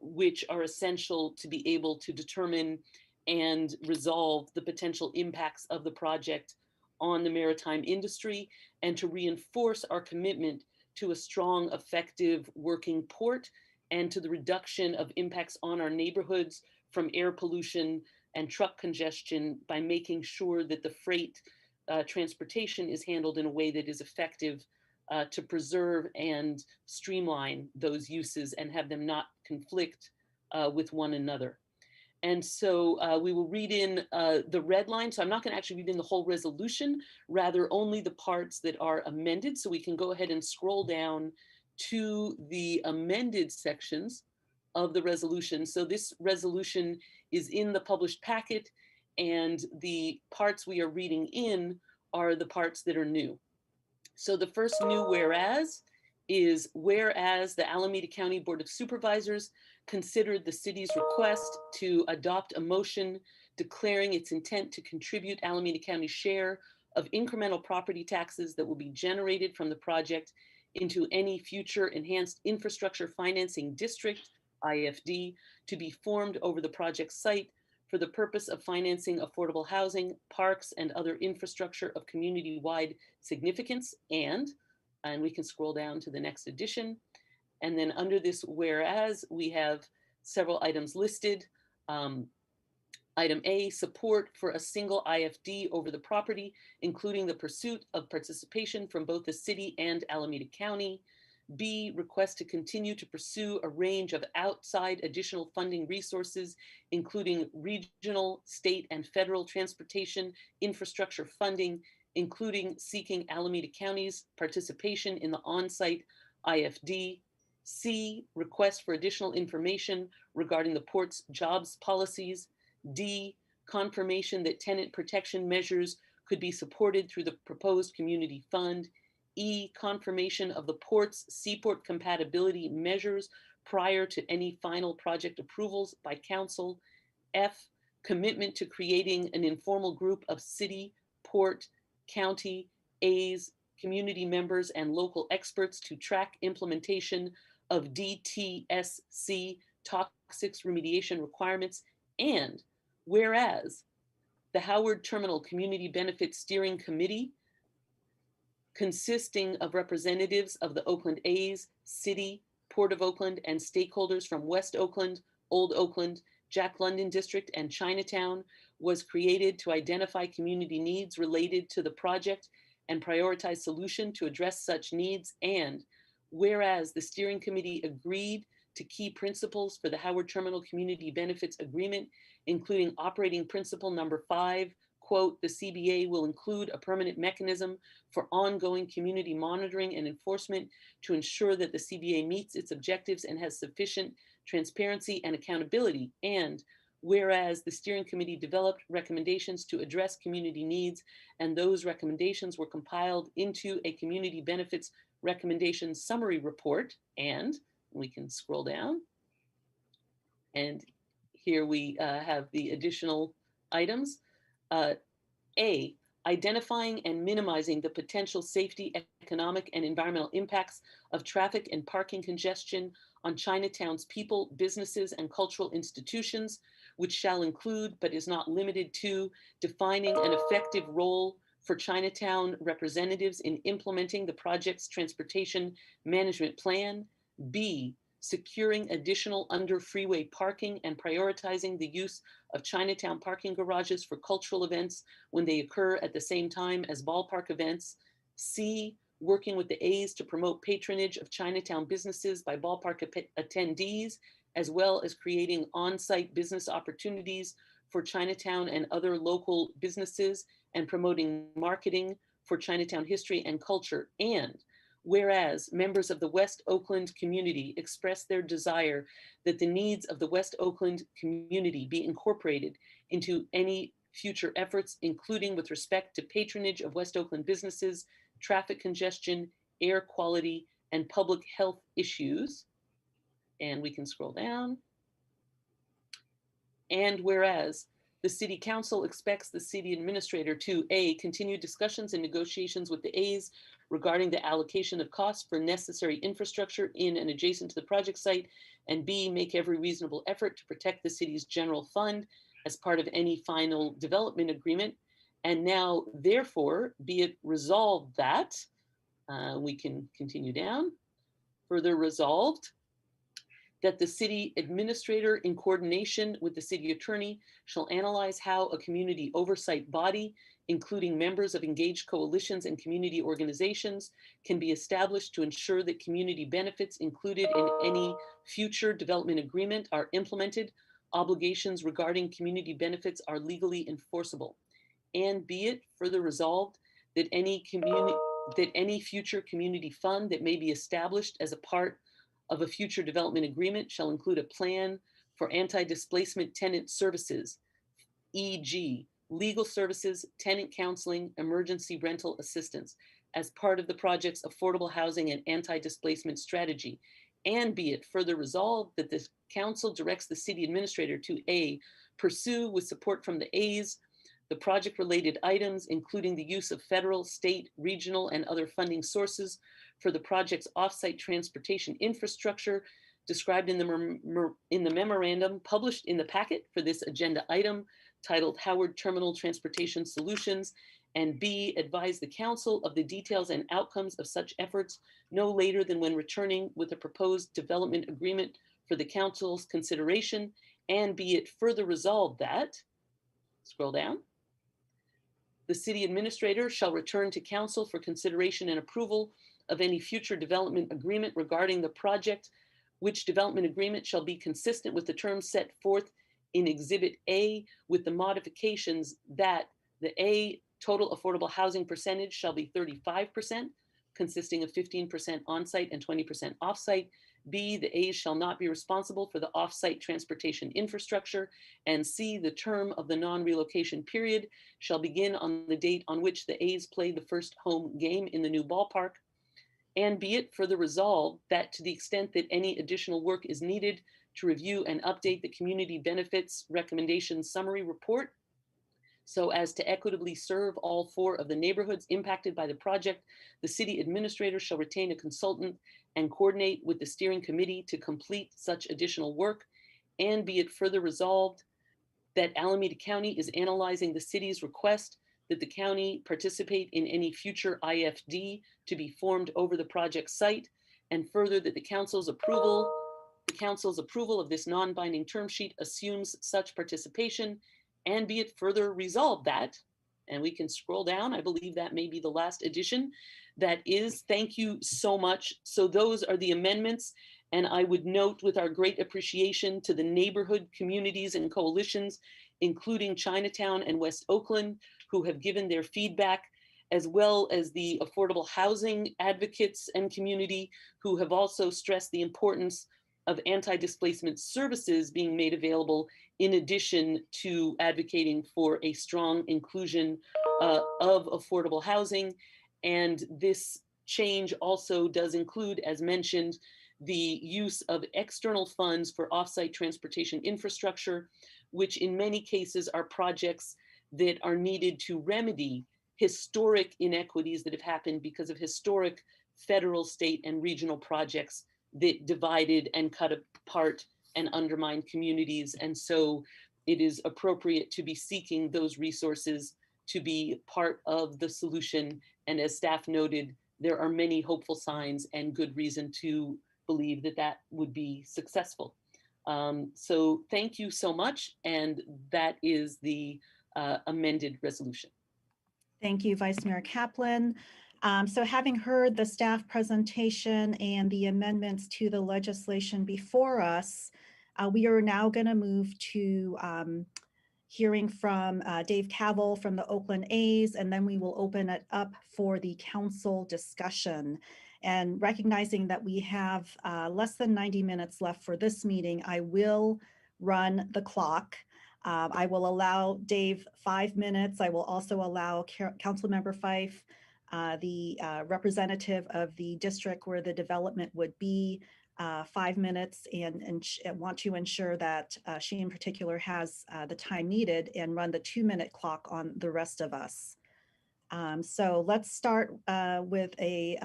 Speaker 5: which are essential to be able to determine and resolve the potential impacts of the project on the maritime industry, and to reinforce our commitment to a strong, effective working port and to the reduction of impacts on our neighborhoods from air pollution and truck congestion by making sure that the freight transportation is handled in a way that is effective to preserve and streamline those uses and have them not conflict with one another. And so we will read in the red line. So I'm not going to actually read in the whole resolution, rather only the parts that are amended. So we can go ahead and scroll down to the amended sections of the resolution. So this resolution is in the published packet, and the parts we are reading in are the parts that are new. So the first new whereas is whereas the Alameda County Board of Supervisors considered the city's request to adopt a motion declaring its intent to contribute Alameda County's share of incremental property taxes that will be generated from the project into any future enhanced infrastructure financing district, IFD, to be formed over the project site for the purpose of financing affordable housing, parks, and other infrastructure of community-wide significance. And we can scroll down to the next edition. And then under this whereas, we have several items listed. Item A, support for a single IFD over the property, including the pursuit of participation from both the city and Alameda County. B, request to continue to pursue a range of outside additional funding resources, including regional, state, and federal transportation infrastructure funding, including seeking Alameda County's participation in the on-site IFD. C, request for additional information regarding the port's jobs policies. D, confirmation that tenant protection measures could be supported through the proposed community fund. E, confirmation of the port's seaport compatibility measures prior to any final project approvals by council. F, commitment to creating an informal group of city, port, county, A's, community members, and local experts to track implementation of DTSC toxics remediation requirements. And whereas the Howard Terminal Community Benefits Steering Committee, consisting of representatives of the Oakland A's, City, Port of Oakland, and stakeholders from West Oakland, Old Oakland, Jack London District, and Chinatown, was created to identify community needs related to the project and prioritize solution to address such needs. And whereas the steering committee agreed to key principles for the Howard Terminal Community Benefits Agreement, including operating principle number 5, quote, the CBA will include a permanent mechanism for ongoing community monitoring and enforcement to ensure that the CBA meets its objectives and has sufficient transparency and accountability. And whereas the steering committee developed recommendations to address community needs, and those recommendations were compiled into a community benefits recommendation summary report. And we can scroll down. And here we have the additional items. A, identifying and minimizing the potential safety, economic, and environmental impacts of traffic and parking congestion on Chinatown's people, businesses, and cultural institutions, which shall include, but is not limited to, defining an effective role for Chinatown representatives in implementing the project's transportation management plan. B, securing additional under freeway parking and prioritizing the use of Chinatown parking garages for cultural events when they occur at the same time as ballpark events. C, working with the A's to promote patronage of Chinatown businesses by ballpark attendees, as well as creating on-site business opportunities for Chinatown and other local businesses and promoting marketing for Chinatown history and culture. And whereas members of the West Oakland community expressed their desire that the needs of the West Oakland community be incorporated into any future efforts, including with respect to patronage of West Oakland businesses, traffic congestion, air quality, and public health issues. And we can scroll down. And whereas the City Council expects the city administrator to A, continue discussions and negotiations with the A's regarding the allocation of costs for necessary infrastructure in and adjacent to the project site, and B, make every reasonable effort to protect the city's general fund as part of any final development agreement. And now, therefore, be it resolved that, we can continue down, further resolved, that the city administrator, in coordination with the city attorney, shall analyze how a community oversight body, including members of engaged coalitions and community organizations, can be established to ensure that community benefits included in any future development agreement are implemented, obligations regarding community benefits are legally enforceable. And be it further resolved that any future community fund that may be established as a part of a future development agreement shall include a plan for anti-displacement tenant services, e.g., legal services, tenant counseling, emergency rental assistance, as part of the project's affordable housing and anti-displacement strategy. And be it further resolved that the council directs the city administrator to A, pursue with support from the A's the project-related items, including the use of federal, state, regional, and other funding sources for the project's off-site transportation infrastructure described in the memorandum published in the packet for this agenda item titled Howard Terminal Transportation Solutions, and B, advise the council of the details and outcomes of such efforts no later than when returning with a proposed development agreement for the council's consideration. And be it further resolved that, scroll down, the city administrator shall return to council for consideration and approval of any future development agreement regarding the project, which development agreement shall be consistent with the terms set forth in Exhibit A, with the modifications that the A, total affordable housing percentage shall be 35%, consisting of 15% on-site and 20% off-site. B, the A's shall not be responsible for the off-site transportation infrastructure. And C, the term of the non-relocation period shall begin on the date on which the A's play the first home game in the new ballpark. And be it further resolved that to the extent that any additional work is needed to review and update the community benefits recommendation summary report, so as to equitably serve all 4 of the neighborhoods impacted by the project, the city administrator shall retain a consultant and coordinate with the steering committee to complete such additional work. And be it further resolved that Alameda County is analyzing the city's request that the county participate in any future IFD to be formed over the project site, and further that the council's approval of this non-binding term sheet assumes such participation. And be it further resolved that, and we can scroll down, I believe that may be the last addition, that is, thank you so much. So those are the amendments. And I would note with our great appreciation to the neighborhood communities and coalitions, including Chinatown and West Oakland, who have given their feedback, as well as the affordable housing advocates and community who have also stressed the importance of anti-displacement services being made available, in addition to advocating for a strong inclusion of affordable housing. And this change also does include, as mentioned, the use of external funds for offsite transportation infrastructure, which in many cases are projects that are needed to remedy historic inequities that have happened because of historic federal, state, and regional projects that divided and cut apart and undermined communities. And so it is appropriate to be seeking those resources to be part of the solution. And as staff noted, there are many hopeful signs and good reason to believe that that would be successful. So thank you so much. And that is the amended resolution.
Speaker 1: Thank you, Vice Mayor Kaplan. So having heard the staff presentation and the amendments to the legislation before us, we are now going to move to hearing from Dave Cavil from the Oakland A's, and then we will open it up for the council discussion. And recognizing that we have less than 90 minutes left for this meeting, I will run the clock. I will allow Dave 5 minutes. I will also allow Councilmember Fife, the representative of the district where the development would be, 5 minutes, and want to ensure that she in particular has the time needed and run the 2-minute clock on the rest of us. So let's start with a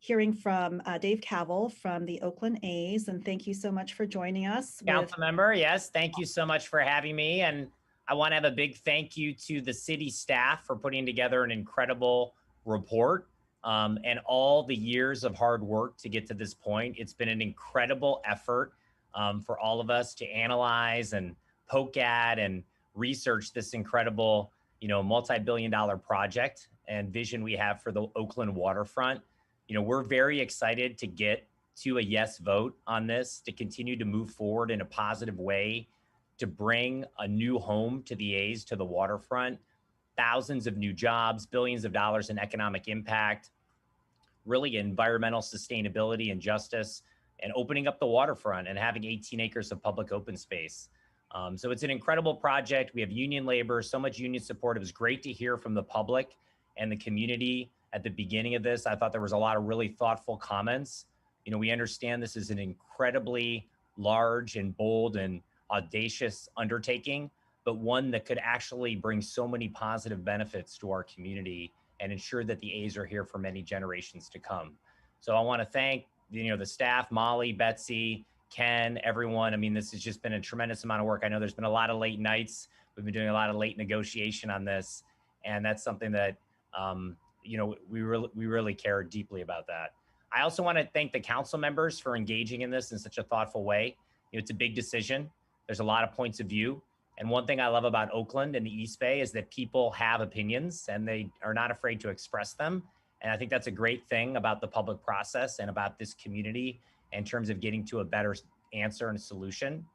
Speaker 1: hearing from Dave Cavil from the Oakland A's, and thank you so much for joining us.
Speaker 6: Council member, yes, thank you so much for having me. And I want to have a big thank you to the city staff for putting together an incredible report and all the years of hard work to get to this point. It's been an incredible effort for all of us to analyze and poke at and research this incredible, multi-billion-dollar project and vision we have for the Oakland waterfront. We're very excited to get to a yes vote on this, to continue to move forward in a positive way, to bring a new home to the A's, to the waterfront, thousands of new jobs, billions of dollars in economic impact, really environmental sustainability and justice, and opening up the waterfront and having 18 acres of public open space. So it's an incredible project. We have union labor, so much union support. It was great to hear from the public and the community at the beginning of this. I thought there was a lot of really thoughtful comments. We understand this is an incredibly large and bold and audacious undertaking, but one that could actually bring so many positive benefits to our community and ensure that the A's are here for many generations to come. So I want to thank, the staff, Molly, Betsy, Ken, everyone. I mean, this has just been a tremendous amount of work. I know there's been a lot of late nights. We've been doing a lot of late negotiation on this, and that's something that we really care deeply about that. I also want to thank the council members for engaging in this in such a thoughtful way. It's a big decision. There's a lot of points of view, And one thing I love about Oakland and the East Bay is that people have opinions and they are not afraid to express them. And I think that's a great thing about the public process and about this community in terms of getting to a better answer and solution.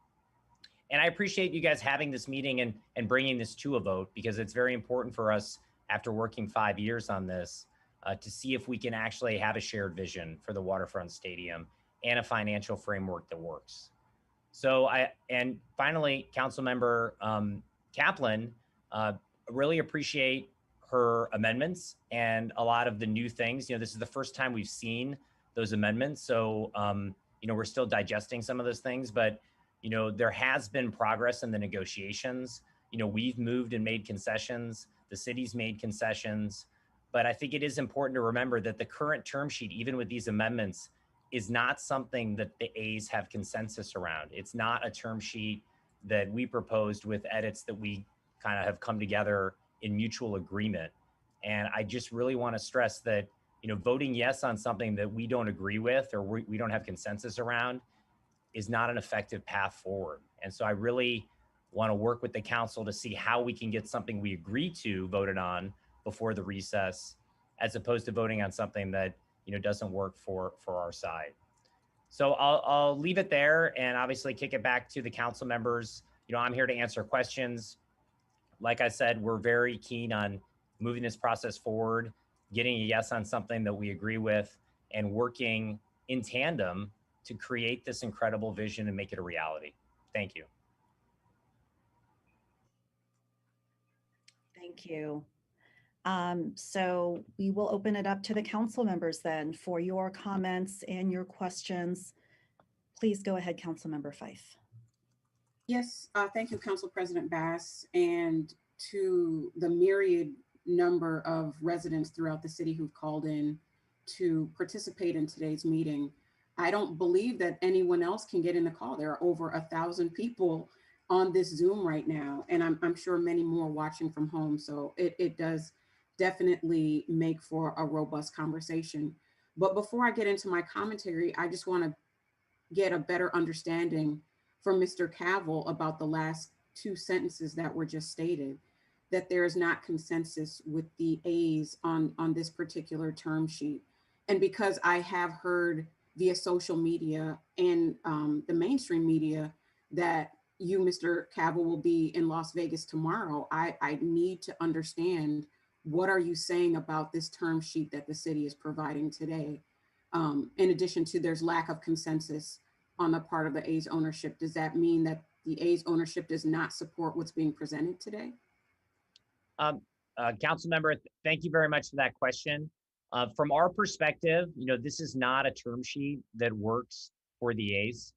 Speaker 6: And I appreciate you guys having this meeting and bringing this to a vote, because it's very important for us, after working 5 years on this, to see if we can actually have a shared vision for the waterfront stadium and a financial framework that works. So and finally, Councilmember Kaplan, really appreciate her amendments and a lot of the new things. This is the first time we've seen those amendments. So, we're still digesting some of those things, but, there has been progress in the negotiations. We've moved and made concessions. The city's made concessions. But I think it is important to remember that the current term sheet, even with these amendments, is not something that the A's have consensus around. It's not a term sheet that we proposed with edits that we kind of have come together in mutual agreement. And I just really want to stress that, voting yes on something that we don't agree with or we don't have consensus around is not an effective path forward. And so I really want to work with the council to see how we can get something we agree to voted on before the recess, as opposed to voting on something that doesn't work for our side. So I'll leave it there and obviously kick it back to the council members. I'm here to answer questions. Like I said, we're very keen on moving this process forward, getting a yes on something that we agree with, and working in tandem to create this incredible vision and make it a reality. Thank you.
Speaker 1: Thank you. So we will open it up to the council members then for your comments and your questions. Please go ahead, Councilmember Fife.
Speaker 7: Yes, thank you, Council President Bass, and to the myriad number of residents throughout the city who've called in to participate in today's meeting. I don't believe that anyone else can get in the call. There are over 1,000 people on this Zoom right now, and I'm sure many more watching from home. So it does definitely make for a robust conversation. But before I get into my commentary, I just want to get a better understanding from Mr. Cavill about the last two sentences that were just stated, that there is not consensus with the A's on this particular term sheet. And because I have heard via social media and the mainstream media that you, Mr. Cavill, will be in Las Vegas tomorrow, I need to understand, what are you saying about this term sheet that the city is providing today? In addition to there's lack of consensus on the part of the A's ownership, does that mean that the A's ownership does not support what's being presented today?
Speaker 6: Council member, thank you very much for that question. From our perspective, this is not a term sheet that works for the A's.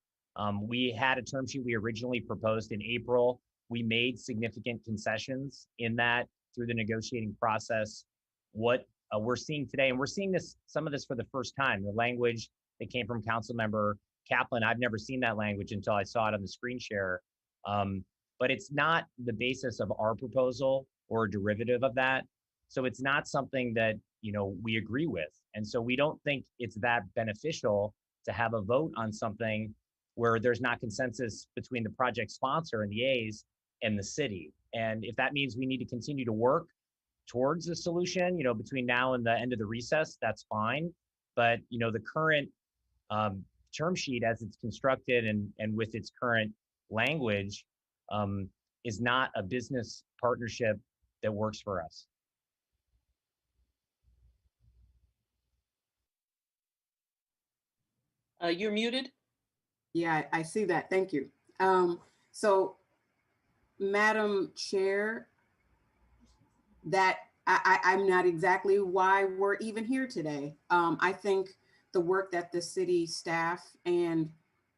Speaker 6: We had a term sheet we originally proposed in April. We made significant concessions in that through the negotiating process. What we're seeing today, and we're seeing some of this for the first time, the language that came from Councilmember Kaplan, I've never seen that language until I saw it on the screen share. But it's not the basis of our proposal or a derivative of that. So it's not something that we agree with. And so we don't think it's that beneficial to have a vote on something where there's not consensus between the project sponsor and the A's and the city. And if that means we need to continue to work towards a solution, between now and the end of the recess, that's fine. But, the current term sheet as it's constructed and with its current language is not a business partnership that works for us.
Speaker 5: You're muted.
Speaker 7: Yeah, I see that. Thank you. So, Madam Chair, that I'm not exactly why we're even here today. I think the work that the city staff and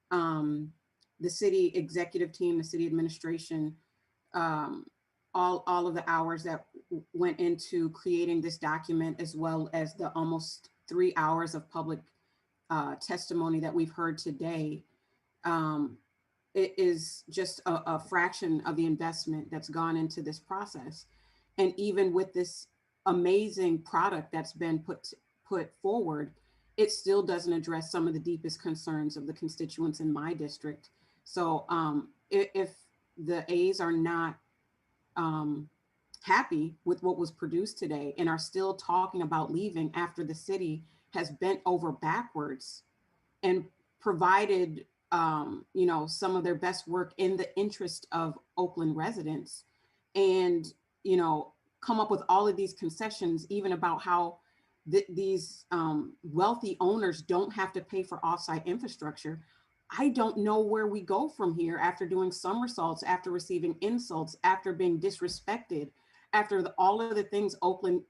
Speaker 7: the city executive team, the city administration, all of the hours that went into creating this document, as well as the almost 3 hours of public testimony that we've heard today, it is just a fraction of the investment that's gone into this process. And even with this amazing product that's been put forward, it still doesn't address some of the deepest concerns of the constituents in my district. So if the A's are not happy with what was produced today and are still talking about leaving after the city has bent over backwards and provided, some of their best work in the interest of Oakland residents, and, come up with all of these concessions, even about how these wealthy owners don't have to pay for offsite infrastructure. I don't know where we go from here after doing somersaults, after receiving insults, after being disrespected, after all of the things Oakland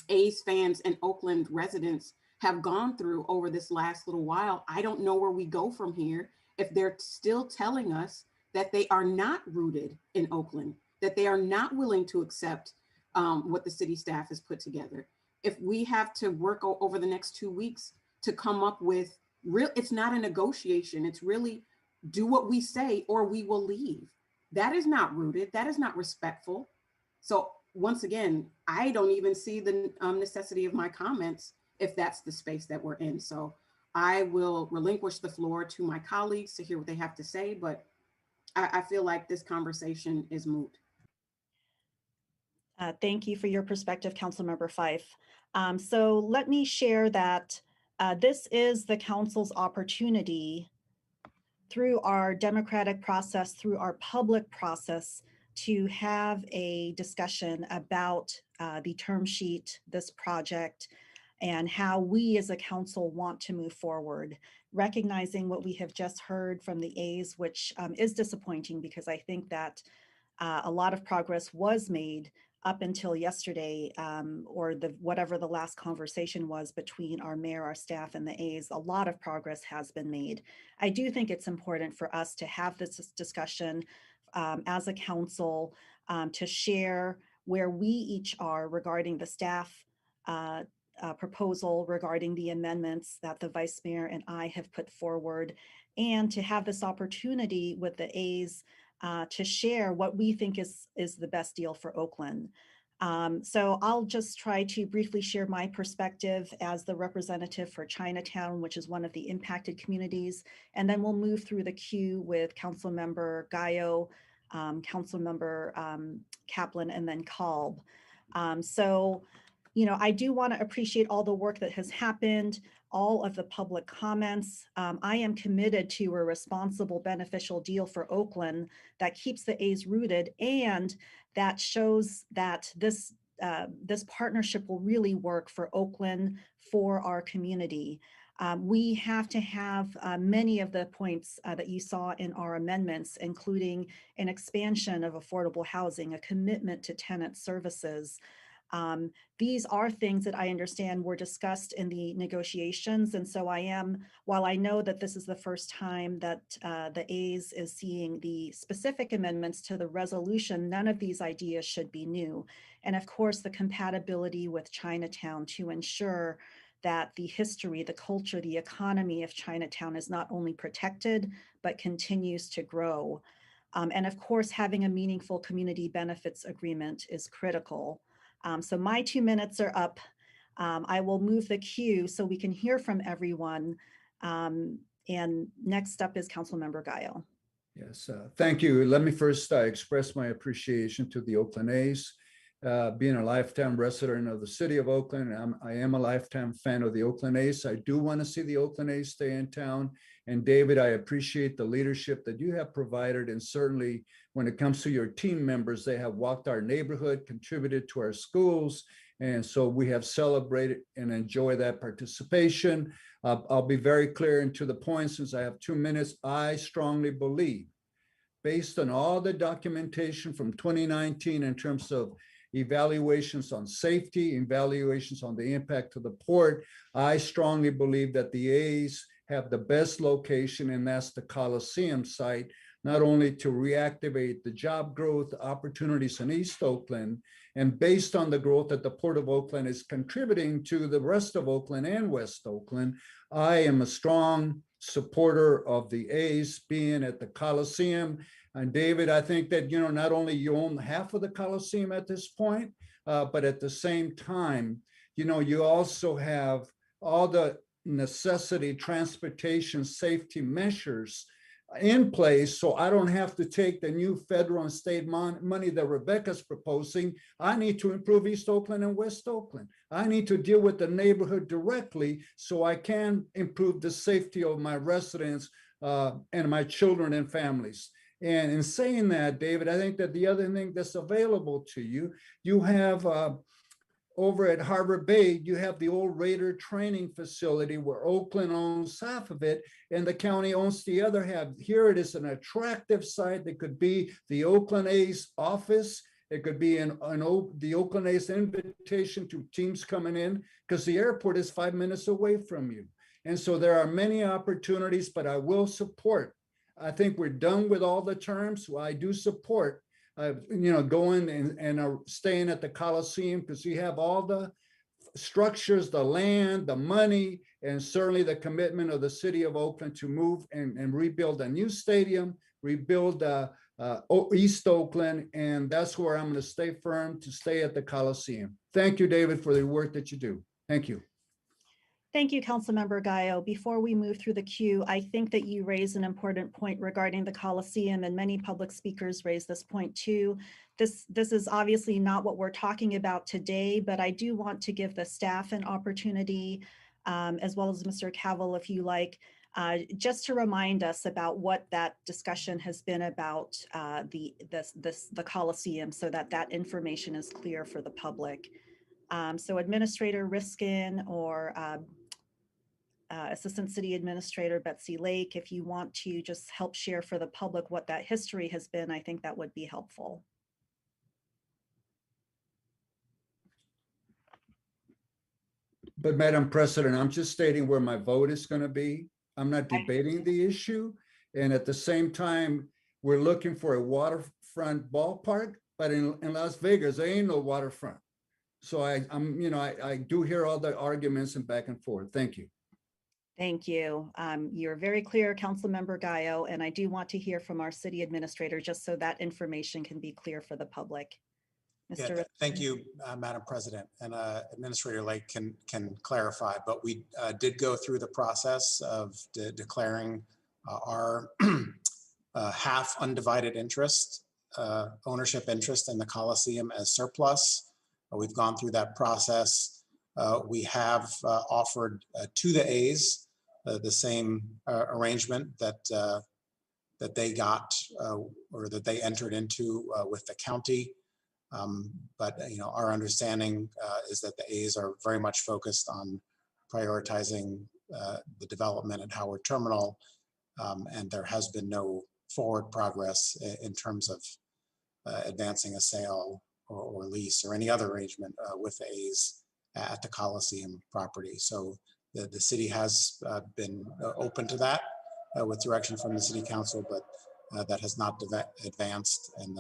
Speaker 7: A's fans and Oakland residents have gone through over this last little while. I don't know where we go from here if they're still telling us that they are not rooted in Oakland, that they are not willing to accept what the city staff has put together. If we have to work over the next 2 weeks to come up with it's not a negotiation. It's really do what we say or we will leave. That is not rooted. That is not respectful. So once again, I don't even see the necessity of my comments if that's the space that we're in. So I will relinquish the floor to my colleagues to hear what they have to say, but I feel like this conversation is moot.
Speaker 1: Thank you for your perspective, Councilmember Fife. So let me share that this is the council's opportunity through our democratic process, through our public process, to have a discussion about the term sheet, this project, and how we as a council want to move forward, recognizing what we have just heard from the A's, which is disappointing because I think that a lot of progress was made up until yesterday, or whatever the last conversation was between our mayor, our staff, and the A's. A lot of progress has been made. I do think it's important for us to have this discussion as a council, to share where we each are regarding the staff proposal, regarding the amendments that the vice mayor and I have put forward, and to have this opportunity with the A's to share what we think is the best deal for Oakland. So I'll just try to briefly share my perspective as the representative for Chinatown, which is one of the impacted communities, and then we'll move through the queue with Councilmember Gallo, Councilmember Kaplan, and then Kalb. So, I do want to appreciate all the work that has happened, all of the public comments. I am committed to a responsible, beneficial deal for Oakland that keeps the A's rooted and that shows that this partnership will really work for Oakland, for our community. We have to have many of the points that you saw in our amendments, including an expansion of affordable housing, a commitment to tenant services. These are things that I understand were discussed in the negotiations. And so while I know that this is the first time that the A's is seeing the specific amendments to the resolution, none of these ideas should be new. And of course, the compatibility with Chinatown to ensure that the history, the culture, the economy of Chinatown is not only protected, but continues to grow. And of course, having a meaningful community benefits agreement is critical. So my 2 minutes are up. I will move the queue so we can hear from everyone. And next up is Councilmember Gallo.
Speaker 8: Yes, thank you. Let me first express my appreciation to the Oakland A's. Being a lifetime resident of the city of Oakland, I am a lifetime fan of the Oakland A's. I do want to see the Oakland A's stay in town. And David, I appreciate the leadership that you have provided. And certainly when it comes to your team members, they have walked our neighborhood, contributed to our schools. And so we have celebrated and enjoy that participation. I'll be very clear and to the point since I have 2 minutes. I strongly believe, based on all the documentation from 2019 in terms of evaluations on safety, evaluations on the impact to the port, I strongly believe that the A's have the best location, and that's the Coliseum site, not only to reactivate the job growth opportunities in East Oakland, and based on the growth that the Port of Oakland is contributing to the rest of Oakland and West Oakland, I am a strong supporter of the A's being at the Coliseum. And David, I think that, not only you own half of the Coliseum at this point, but at the same time, you also have all the necessity transportation safety measures in place, so I don't have to take the new federal and state money that Rebecca's proposing. I need to improve East Oakland and West Oakland. I need to deal with the neighborhood directly so I can improve the safety of my residents and my children and families. And in saying that, David, I think that the other thing that's available to you, you have over at Harbor Bay, you have the old Raider training facility where Oakland owns half of it and the county owns the other half. Here it is, an attractive site that could be the Oakland A's office. It could be the Oakland A's invitation to teams coming in, because the airport is 5 minutes away from you. And so there are many opportunities, but I will support. I think we're done with all the terms. Well, I do support going and staying at the Coliseum, because you have all the structures, the land, the money, and certainly the commitment of the city of Oakland to move and rebuild a new stadium, rebuild East Oakland, and that's where I'm going to stay firm, to stay at the Coliseum. Thank you, David, for the work that you do. Thank you.
Speaker 1: Thank you, Councilmember Gallo. Before we move through the queue, I think that you raise an important point regarding the Coliseum, and many public speakers raise this point too. This is obviously not what we're talking about today, but I do want to give the staff an opportunity, as well as Mr. Cavill, if you like, just to remind us about what that discussion has been about the Coliseum, so that that information is clear for the public. So Administrator Riskin or Assistant City Administrator Betsy Lake, if you want to just help share for the public what that history has been, I think that would be helpful.
Speaker 8: But Madam President, I'm just stating where my vote is going to be. I'm not debating the issue. And at the same time, we're looking for a waterfront ballpark, but in Las Vegas, there ain't no waterfront. So I do hear all the arguments and back and forth. Thank you.
Speaker 1: Thank you. You're very clear, Councilmember Gallo, and I do want to hear from our city administrator, just so that information can be clear for the public.
Speaker 9: Yeah, thank you, Madam President, and Administrator Lake can clarify, but we did go through the process of declaring our half undivided interest, ownership interest in the Coliseum as surplus. We've gone through that process. We have offered to the A's the same arrangement that they got or that they entered into with the county. But our understanding is that the A's are very much focused on prioritizing the development at Howard Terminal, and there has been no forward progress in terms of advancing a sale or lease or any other arrangement with the A's at the Coliseum property. So the city has been open to that with direction from the City Council, but that has not advanced, and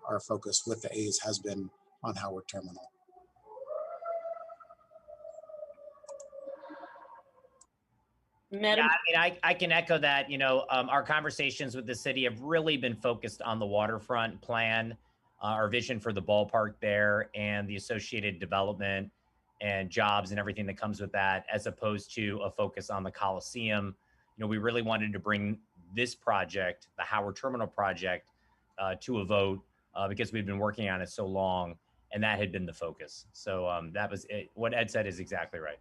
Speaker 9: our focus with the A's has been on Howard Terminal.
Speaker 5: Madam,
Speaker 6: Yeah, I mean, I can echo that. Our conversations with the city have really been focused on the waterfront plan, our vision for the ballpark there, and the associated development and jobs and everything that comes with that, as opposed to a focus on the Coliseum. We really wanted to bring this project, the Howard Terminal project, to a vote because we've been working on it so long, and that had been the focus. So that was it. What Ed said is exactly right.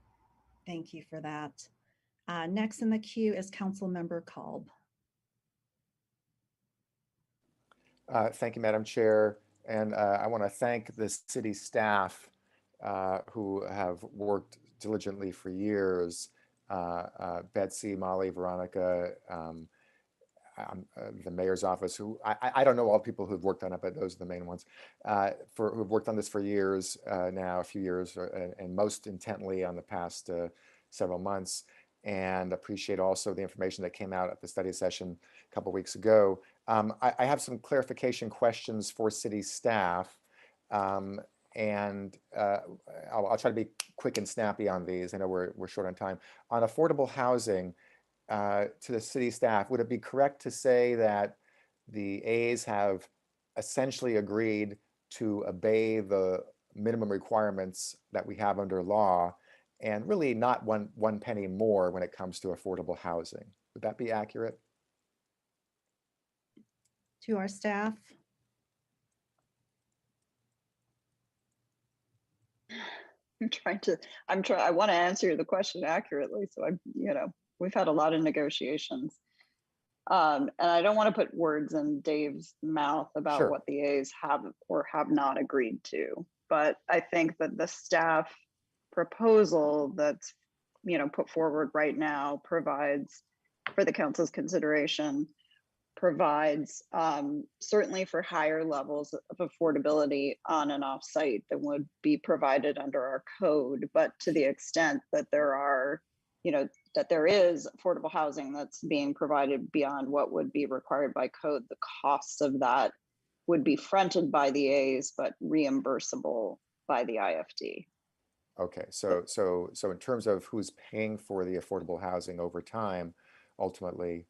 Speaker 1: Thank you for that. Next in the queue is Councilmember Kolb.
Speaker 10: Thank you, Madam Chair. And I want to thank the city staff who have worked diligently for years. Betsy, Molly, Veronica, the mayor's office, who I don't know all the people who've worked on it, but those are the main ones, who've worked on this for years now, a few years, and most intently on the past several months. And appreciate also the information that came out at the study session a couple of weeks ago. I have some clarification questions for city staff, and I'll try to be quick and snappy on these. I know we're short on time. On affordable housing, to the city staff, would it be correct to say that the A's have essentially agreed to obey the minimum requirements that we have under law, and really not one penny more when it comes to affordable housing? Would that be accurate?
Speaker 1: to our staff?
Speaker 4: I want to answer the question accurately. So we've had a lot of negotiations. And I don't want to put words in Dave's mouth about
Speaker 10: Sure.
Speaker 4: what the A's have or have not agreed to. But I think that the staff proposal that's, put forward right now provides for the council's consideration, provides certainly for higher levels of affordability on and off site than would be provided under our code. But to the extent that there is affordable housing that's being provided beyond what would be required by code, the costs of that would be fronted by the A's, but reimbursable by the IFD.
Speaker 10: Okay, so in terms of who's paying for the affordable housing over time, ultimately,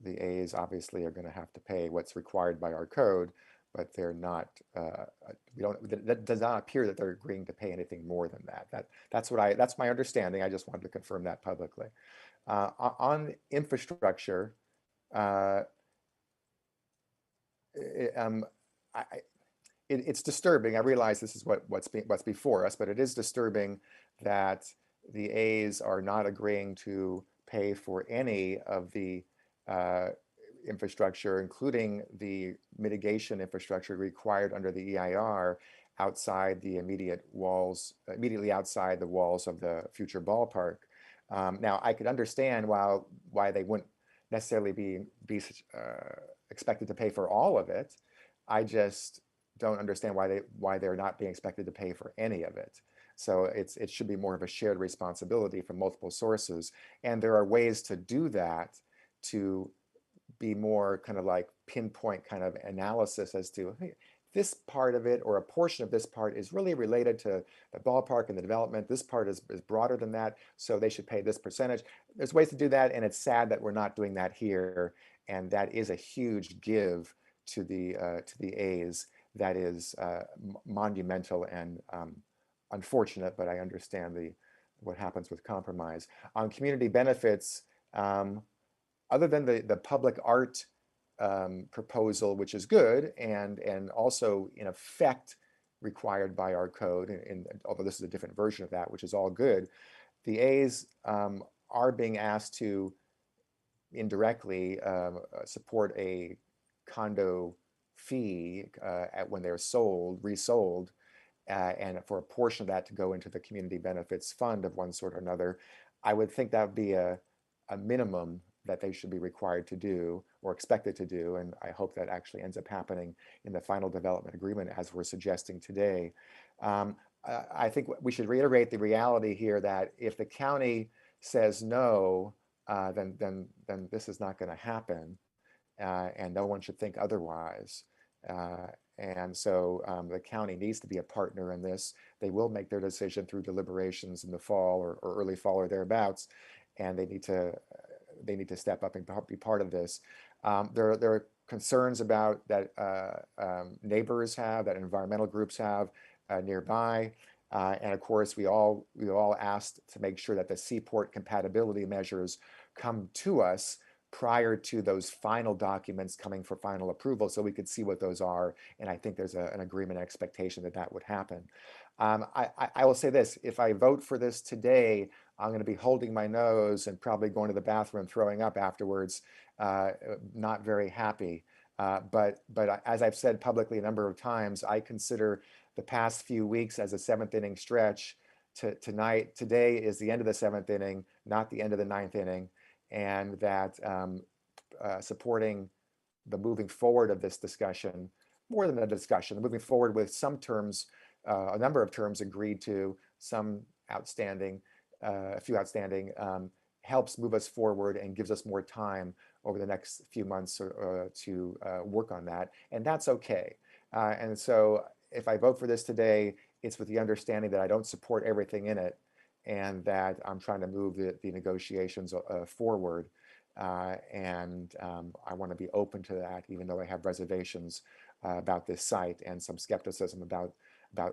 Speaker 10: the A's obviously are going to have to pay what's required by our code, but they're not. That does not appear that they're agreeing to pay anything more than that. That's my understanding. I just wanted to confirm that publicly. On infrastructure, it's disturbing. I realize this is what's before us, but it is disturbing that the A's are not agreeing to pay for any of the infrastructure, including the mitigation infrastructure required under the EIR outside the immediately outside the walls of the future ballpark. Now, I could understand why they wouldn't necessarily be expected to pay for all of it. I just don't understand why they're not being expected to pay for any of it. So it should be more of a shared responsibility from multiple sources. And there are ways to do that, to be more kind of like pinpoint kind of analysis as to, hey, this part of it or a portion of this part is really related to the ballpark and the development. This part is broader than that, so they should pay this percentage. There's ways to do that, and it's sad that we're not doing that here. And that is a huge give to the A's. That is monumental and unfortunate, but I understand what happens with compromise. On community benefits, other than the public art proposal, which is good and also in effect required by our code, and although this is a different version of that, which is all good, the A's are being asked to indirectly support a condo fee when they're resold, and for a portion of that to go into the community benefits fund of one sort or another. I would think that would be a minimum that they should be required to do or expected to do, and I hope that actually ends up happening in the final development agreement as we're suggesting today. I think we should reiterate the reality here that if the county says no, then this is not going to happen, and no one should think otherwise. And so the county needs to be a partner in this. They will make their decision through deliberations in the fall or early fall or thereabouts, and they need to step up and be part of this. There are concerns about that neighbors have, that environmental groups have nearby. And of course, we all asked to make sure that the seaport compatibility measures come to us prior to those final documents coming for final approval, so we could see what those are. And I think there's an agreement expectation that would happen. I will say this: if I vote for this today, I'm going to be holding my nose and probably going to the bathroom and throwing up afterwards. Not very happy. But as I've said publicly a number of times, I consider the past few weeks as a seventh inning stretch. Today is the end of the seventh inning, not the end of the ninth inning, and that supporting the moving forward of this discussion, more than a discussion, moving forward with some terms, a number of terms agreed to, some outstanding, a few outstanding, helps move us forward and gives us more time over the next few months to work on that, and that's okay. And so if I vote for this today, it's with the understanding that I don't support everything in it, and that I'm trying to move the negotiations forward. And I want to be open to that, even though I have reservations about this site and some skepticism about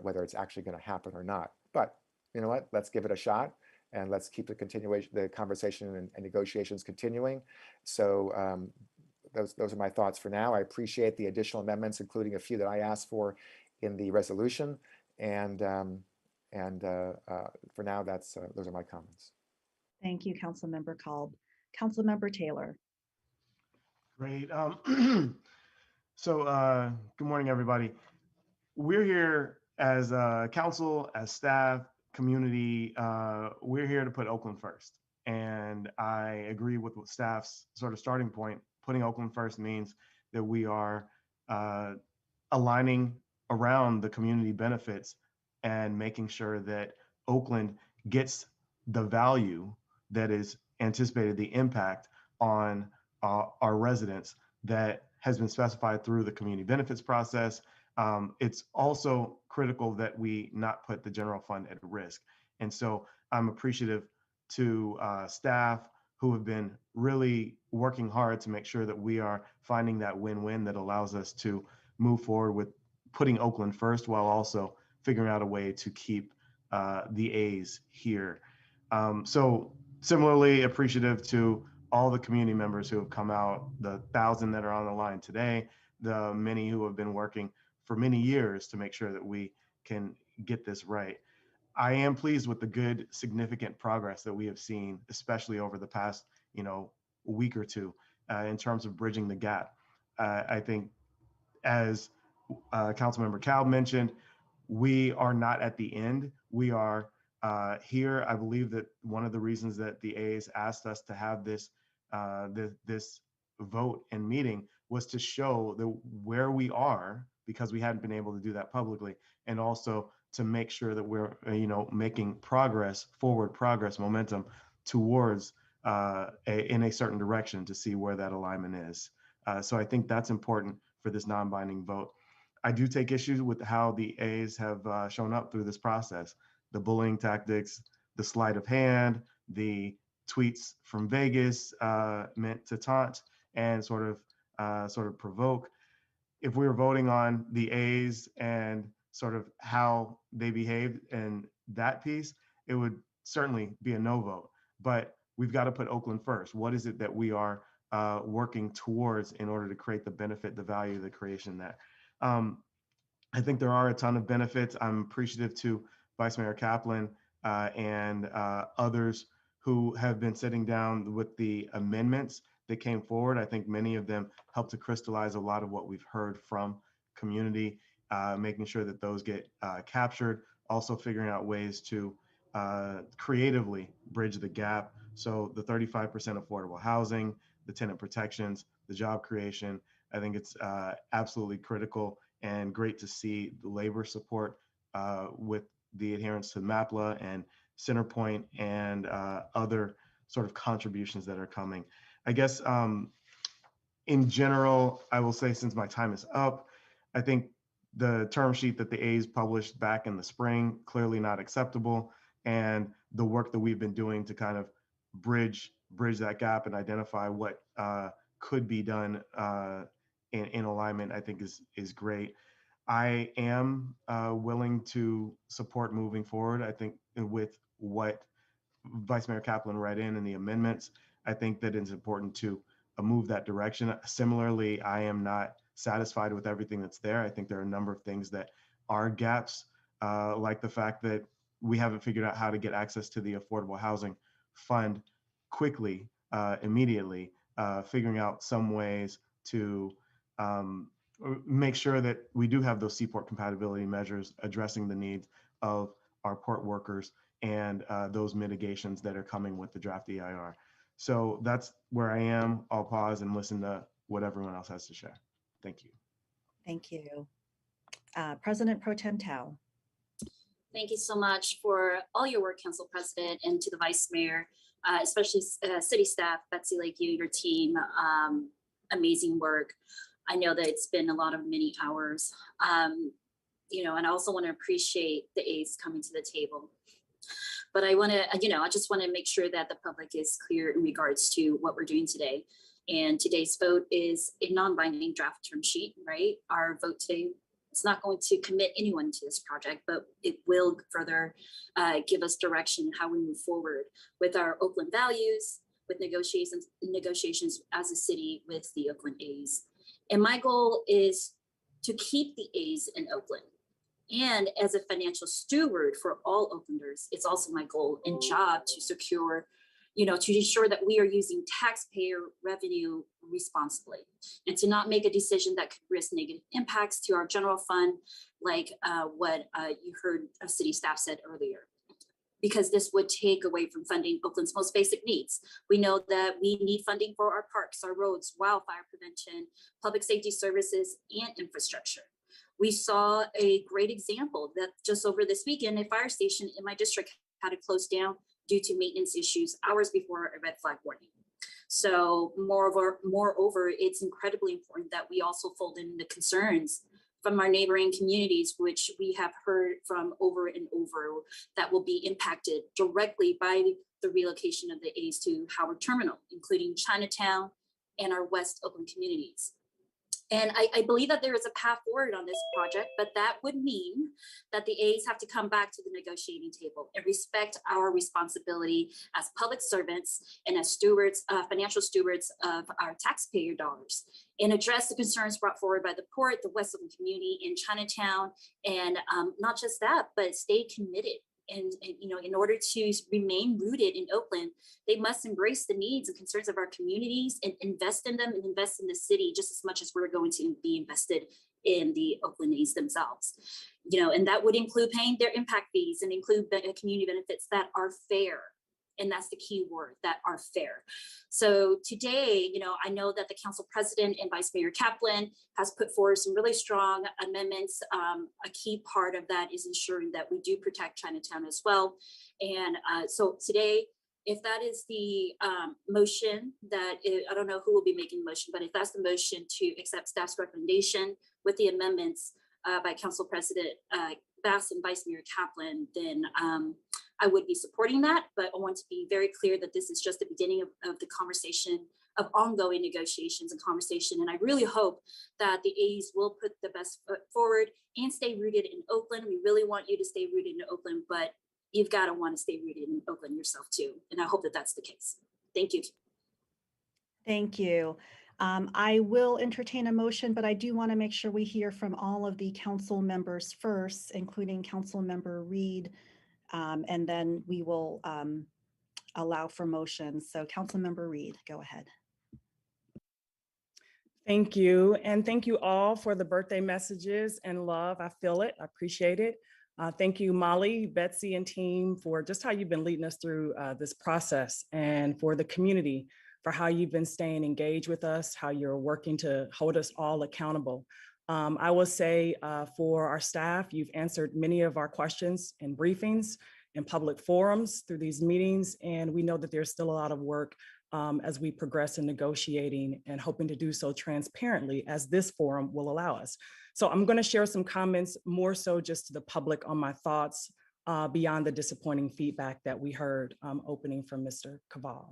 Speaker 10: whether it's actually going to happen or not. But you know what? Let's give it a shot, and let's keep the conversation and negotiations continuing. So those are my thoughts for now. I appreciate the additional amendments, including a few that I asked for in the resolution. And for now, those are my comments.
Speaker 1: Thank you, Councilmember Kalb. Councilmember Taylor.
Speaker 11: Great. Good morning, everybody. We're here as council, as staff, community. We're here to put Oakland first. And I agree with what staff's sort of starting point. Putting Oakland first means that we are aligning around the community benefits and making sure that Oakland gets the value that is anticipated, the impact on our residents that has been specified through the community benefits process. It's also critical that we not put the general fund at risk. And so I'm appreciative to staff who have been really working hard to make sure that we are finding that win-win that allows us to move forward with putting Oakland first while also figuring out a way to keep the A's here. So similarly appreciative to all the community members who have come out, the 1,000 that are on the line today, the many who have been working for many years to make sure that we can get this right. I am pleased with the good, significant progress that we have seen, especially over the past, week or two, in terms of bridging the gap. I think, as Councilmember Kalb mentioned, we are not at the end. We are here. I believe that one of the reasons that the A's asked us to have this this vote and meeting was to show where we are, because we hadn't been able to do that publicly, and also to make sure that we're making forward progress, momentum towards in a certain direction to see where that alignment is. So I think that's important for this non-binding vote. I do take issue with how the A's have shown up through this process. The bullying tactics, the sleight of hand, the tweets from Vegas meant to taunt and sort of provoke. If we were voting on the A's and sort of how they behaved in that piece, it would certainly be a no vote. But we've got to put Oakland first. What is it that we are working towards in order to create the benefit, the value, the creation there? I think there are a ton of benefits. I'm appreciative to Vice Mayor Kaplan and others who have been sitting down with the amendments that came forward. I think many of them helped to crystallize a lot of what we've heard from community, making sure that those get captured, also figuring out ways to creatively bridge the gap. So the 35% affordable housing, the tenant protections, the job creation, I think it's absolutely critical and great to see the labor support with the adherence to MAPLA and Centerpoint and other sort of contributions that are coming. I guess in general, I will say, since my time is up, I think the term sheet that the A's published back in the spring, clearly not acceptable. And the work that we've been doing to kind of bridge that gap and identify what could be done in alignment, I think is great. I am willing to support moving forward. I think with what Vice Mayor Kaplan read in the amendments, I think that it's important to move that direction. Similarly, I am not satisfied with everything that's there. I think there are a number of things that are gaps, like the fact that we haven't figured out how to get access to the affordable housing fund quickly, immediately, figuring out some ways to make sure that we do have those seaport compatibility measures addressing the needs of our port workers and those mitigations that are coming with the draft EIR. So that's where I am. I'll pause and listen to what everyone else has to share. Thank you.
Speaker 1: Thank you. President Pro Tem Tao.
Speaker 12: Thank you so much for all your work, Council President, and to the Vice Mayor, especially city staff, Betsy Lake, your team, amazing work. I know that it's been a lot of many hours, and I also want to appreciate the A's coming to the table. But I want to, I just want to make sure that the public is clear in regards to what we're doing today. And today's vote is a non-binding draft term sheet, right? Our vote today, it's not going to commit anyone to this project, but it will further give us direction how we move forward with our Oakland values, with negotiations as a city with the Oakland A's. And my goal is to keep the A's in Oakland. And as a financial steward for all Oaklanders, it's also my goal and job to secure, to ensure that we are using taxpayer revenue responsibly and to not make a decision that could risk negative impacts to our general fund, like what you heard city staff said earlier, because this would take away from funding Oakland's most basic needs. We know that we need funding for our parks, our roads, wildfire prevention, public safety services, and infrastructure. We saw a great example that just over this weekend, a fire station in my district had to close down due to maintenance issues hours before a red flag warning. So moreover, it's incredibly important that we also fold in the concerns from our neighboring communities, which we have heard from over and over, that will be impacted directly by the relocation of the A's to Howard Terminal, including Chinatown and our West Oakland communities. And I believe that there is a path forward on this project, but that would mean that the A's have to come back to the negotiating table and respect our responsibility as public servants and as stewards, financial stewards of our taxpayer dollars, and address the concerns brought forward by the port, the West Oakland community in Chinatown, and not just that, but stay committed. And in order to remain rooted in Oakland, they must embrace the needs and concerns of our communities and invest in them and invest in the city just as much as we're going to be invested in the Oakland A's themselves. And that would include paying their impact fees and include community benefits that are fair. And that's the key word, that are fair. So today, I know that the council president and Vice Mayor Kaplan has put forward some really strong amendments. A key part of that is ensuring that we do protect Chinatown as well. And so today, if that is the motion I don't know who will be making the motion, but if that's the motion to accept staff's recommendation with the amendments by Council President Bass and Vice Mayor Kaplan, then I would be supporting that, but I want to be very clear that this is just the beginning of the conversation, of ongoing negotiations and conversation. And I really hope that the A's will put the best foot forward and stay rooted in Oakland. We really want you to stay rooted in Oakland, but you've got to want to stay rooted in Oakland yourself too. And I hope that that's the case. Thank you.
Speaker 1: Thank you. I will entertain a motion, but I do want to make sure we hear from all of the council members first, including Council Member Reed, and then we will allow for motions. So Council Member Reed, go ahead.
Speaker 13: Thank you. And thank you all for the birthday messages and love. I feel it. I appreciate it. Thank you, Molly, Betsy, and team for just how you've been leading us through this process, and for the community for how you've been staying engaged with us, how you're working to hold us all accountable. I will say for our staff, you've answered many of our questions in briefings and public forums through these meetings, and we know that there's still a lot of work as we progress in negotiating and hoping to do so transparently as this forum will allow us. So I'm going to share some comments more so just to the public on my thoughts beyond the disappointing feedback that we heard opening from Mr. Caval.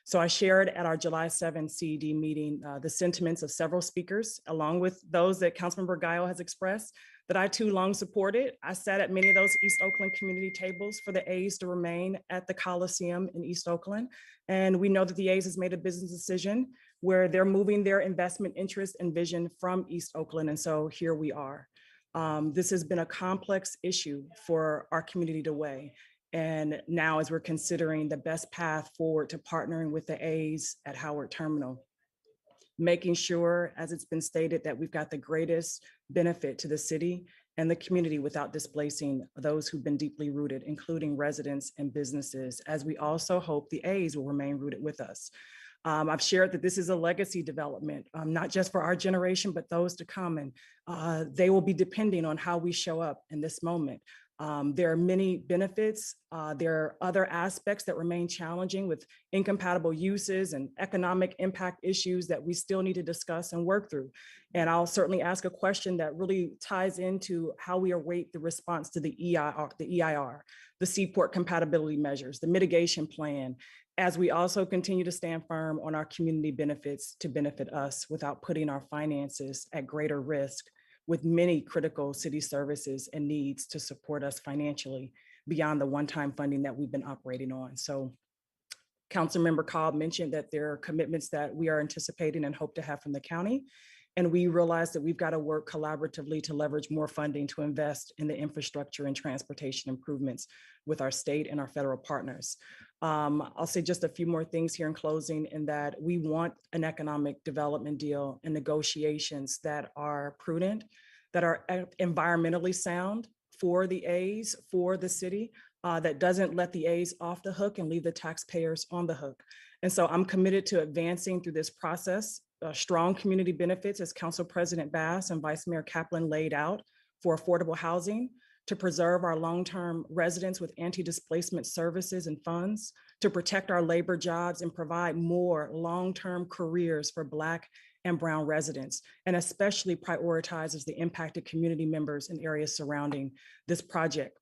Speaker 13: So I shared at our July 7th CED meeting the sentiments of several speakers, along with those that Councilmember Guile has expressed, that I too long supported. I sat at many of those East Oakland community tables for the A's to remain at the Coliseum in East Oakland. And we know that the A's has made a business decision where they're moving their investment interest and vision from East Oakland. And so here we are. This has been a complex issue for our community to weigh. And now as we're considering the best path forward to partnering with the A's at Howard Terminal, making sure, as it's been stated, that we've got the greatest benefit to the city and the community without displacing those who've been deeply rooted, including residents and businesses, as we also hope the A's will remain rooted with us. I've shared that this is a legacy development, not just for our generation, but those to come. And they will be depending on how we show up in this moment. There are many benefits. There are other aspects that remain challenging with incompatible uses and economic impact issues that we still need to discuss and work through. And I'll certainly ask a question that really ties into how we await the response to the EIR, the Seaport compatibility measures, the mitigation plan, as we also continue to stand firm on our community benefits to benefit us without putting our finances at greater risk, with many critical city services and needs to support us financially beyond the one-time funding that we've been operating on. So Councilmember Cobb mentioned that there are commitments that we are anticipating and hope to have from the county. And we realize that we've got to work collaboratively to leverage more funding to invest in the infrastructure and transportation improvements with our state and our federal partners. I'll say just a few more things here in closing, in that we want an economic development deal and negotiations that are prudent, that are environmentally sound for the A's, for the city, that doesn't let the A's off the hook and leave the taxpayers on the hook. And so I'm committed to advancing through this process, strong community benefits as Council President Bass and Vice Mayor Kaplan laid out for affordable housing, to preserve our long-term residents with anti-displacement services and funds, to protect our labor jobs and provide more long-term careers for Black and Brown residents, and especially prioritizes the impacted community members in areas surrounding this project.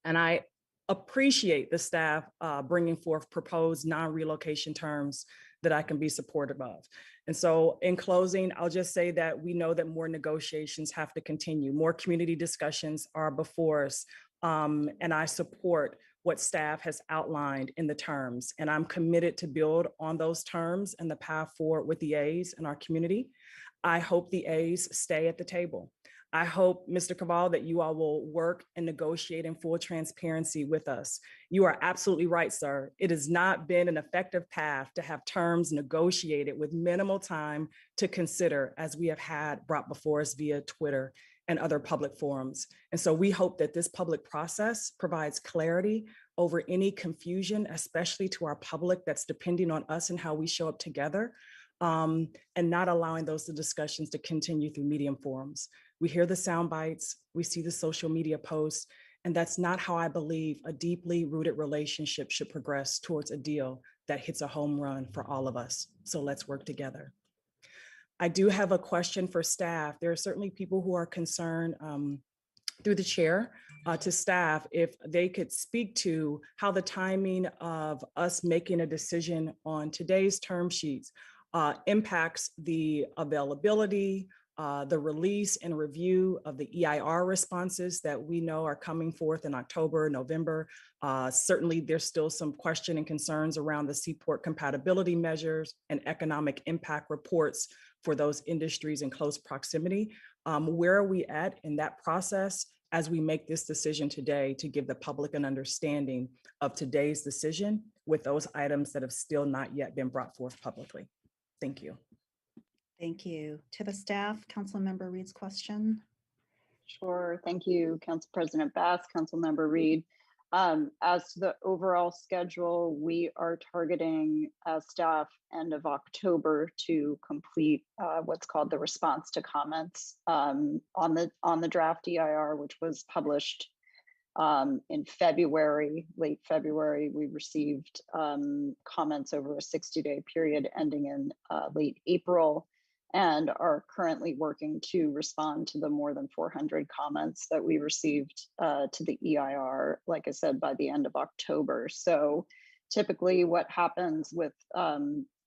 Speaker 13: And I appreciate the staff bringing forth proposed non-relocation terms that I can be supportive of. And so in closing, I'll just say that we know that more negotiations have to continue. More community discussions are before us. And I support what staff has outlined in the terms. And I'm committed to build on those terms and the path forward with the A's in our community. I hope the A's stay at the table. I hope, Mr. Cavall, that you all will work and negotiate in full transparency with us. You are absolutely right, sir. It has not been an effective path to have terms negotiated with minimal time to consider, as we have had brought before us via Twitter and other public forums. And so we hope that this public process provides clarity over any confusion, especially to our public that's depending on us and how we show up together, and not allowing those discussions to continue through medium forums. We hear the sound bites, we see the social media posts, and that's not how I believe a deeply rooted relationship should progress towards a deal that hits a home run for all of us. So let's work together. I do have a question for staff. There are certainly people who are concerned through the chair to staff, if they could speak to how the timing of us making a decision on today's term sheets impacts the availability, the release and review of the EIR responses that we know are coming forth in October, November. Certainly there's still some question and concerns around the seaport compatibility measures and economic impact reports for those industries in close proximity. Where are we at in that process as we make this decision today to give the public an understanding of today's decision with those items that have still not yet been brought forth publicly? Thank you.
Speaker 1: Thank you. To the staff, Councilmember Reed's question.
Speaker 4: Sure. Thank you, Council President Bass, Councilmember Reed. As to the overall schedule, we are targeting staff end of October to complete what's called the response to comments on the draft EIR, which was published in February, late February. We received comments over a 60-day period ending in late April, and are currently working to respond to the more than 400 comments that we received to the EIR, like I said, by the end of October. So typically what happens with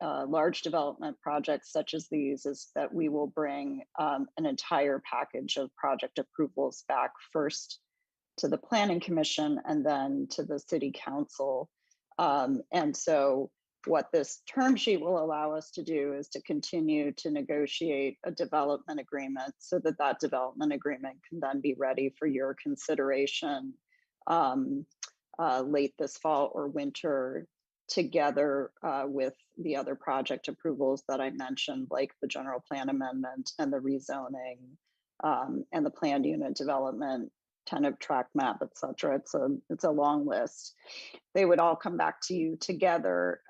Speaker 4: large development projects such as these is that we will bring an entire package of project approvals back first to the Planning Commission and then to the City Council. And so what this term sheet will allow us to do is to continue to negotiate a development agreement so that that development agreement can then be ready for your consideration late this fall or winter, together with the other project approvals that I mentioned, like the general plan amendment and the rezoning and the planned unit development, tentative track map, et cetera. It's a long list. They would all come back to you together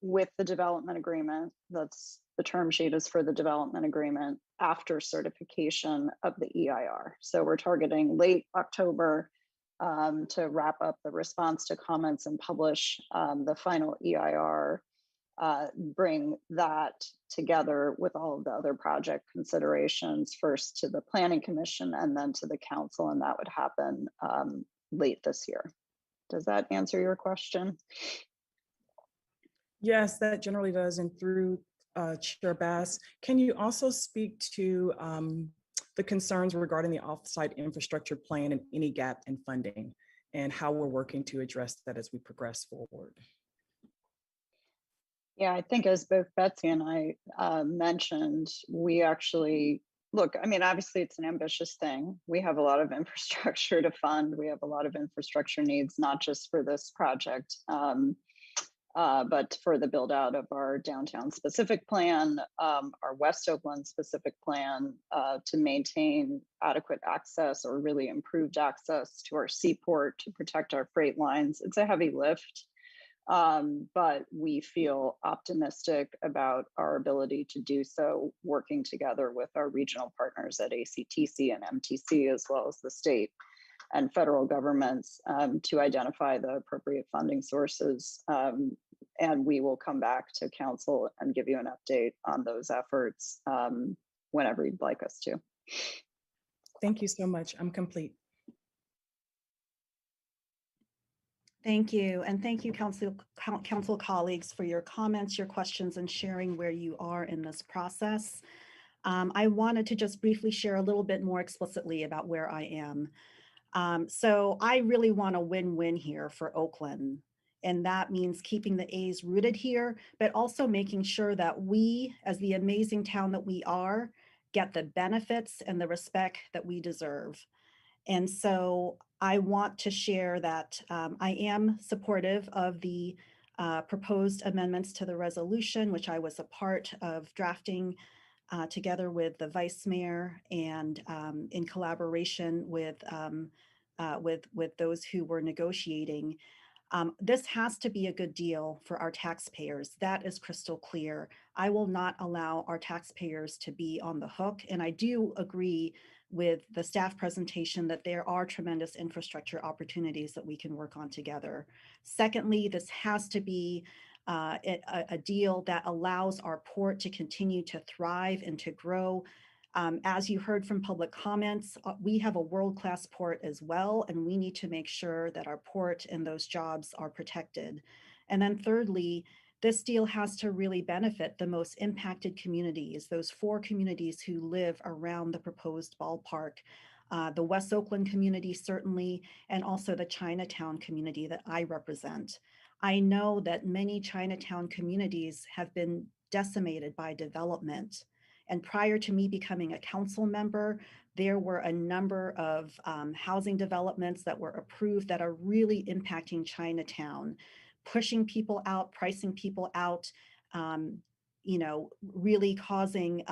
Speaker 4: with the development agreement. That's the term sheet is for the development agreement after certification of the EIR. So we're targeting late October to wrap up the response to comments and publish the final EIR, bring that together with all of the other project considerations, first to the Planning Commission and then to the Council, and that would happen late this year. Does that answer your question?
Speaker 13: Yes, that generally does. And through Chair Bass, can you also speak to the concerns regarding the offsite infrastructure plan and any gap in funding and how we're working to address that as we progress forward?
Speaker 4: Yeah, I think as both Betsy and I mentioned, we actually, look, I mean, obviously it's an ambitious thing. We have a lot of infrastructure to fund. We have a lot of infrastructure needs, not just for this project, but for the build out of our downtown specific plan, our West Oakland specific plan, to maintain adequate access or really improved access to our seaport to protect our freight lines. It's a heavy lift. But we feel optimistic about our ability to do so, working together with our regional partners at ACTC and MTC, as well as the state and federal governments, to identify the appropriate funding sources. And we will come back to council and give you an update on those efforts whenever you'd like us to.
Speaker 13: Thank you so much. I'm complete.
Speaker 1: Thank you. And thank you, council colleagues, for your comments, your questions, and sharing where you are in this process. I wanted to just briefly share a little bit more explicitly about where I am. So I really want a win-win here for Oakland. And that means keeping the A's rooted here, but also making sure that we, as the amazing town that we are, get the benefits and the respect that we deserve. And so I want to share that I am supportive of the proposed amendments to the resolution, which I was a part of drafting together with the vice mayor and in collaboration with those who were negotiating. This has to be a good deal for our taxpayers. That is crystal clear. I will not allow our taxpayers to be on the hook. And I do agree with the staff presentation that there are tremendous infrastructure opportunities that we can work on together. Secondly, this has to be a deal that allows our port to continue to thrive and to grow. As you heard from public comments, we have a world-class port as well, and we need to make sure that our port and those jobs are protected. And then thirdly, this deal has to really benefit the most impacted communities, those 4 communities who live around the proposed ballpark, the West Oakland community certainly, and also the Chinatown community that I represent. I know that many Chinatown communities have been decimated by development. And prior to me becoming a council member, there were a number of housing developments that were approved that are really impacting Chinatown, pushing people out, pricing people out, really causing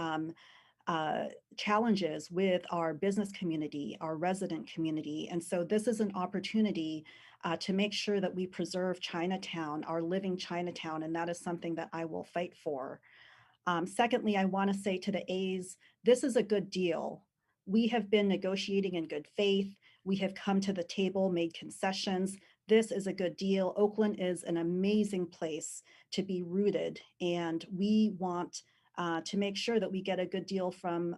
Speaker 1: challenges with our business community, our resident community. And so this is an opportunity to make sure that we preserve Chinatown, our living Chinatown, and that is something that I will fight for. Secondly, I want to say to the A's, this is a good deal. We have been negotiating in good faith. We have come to the table, made concessions. This is a good deal. Oakland is an amazing place to be rooted, and we want to make sure that we get a good deal from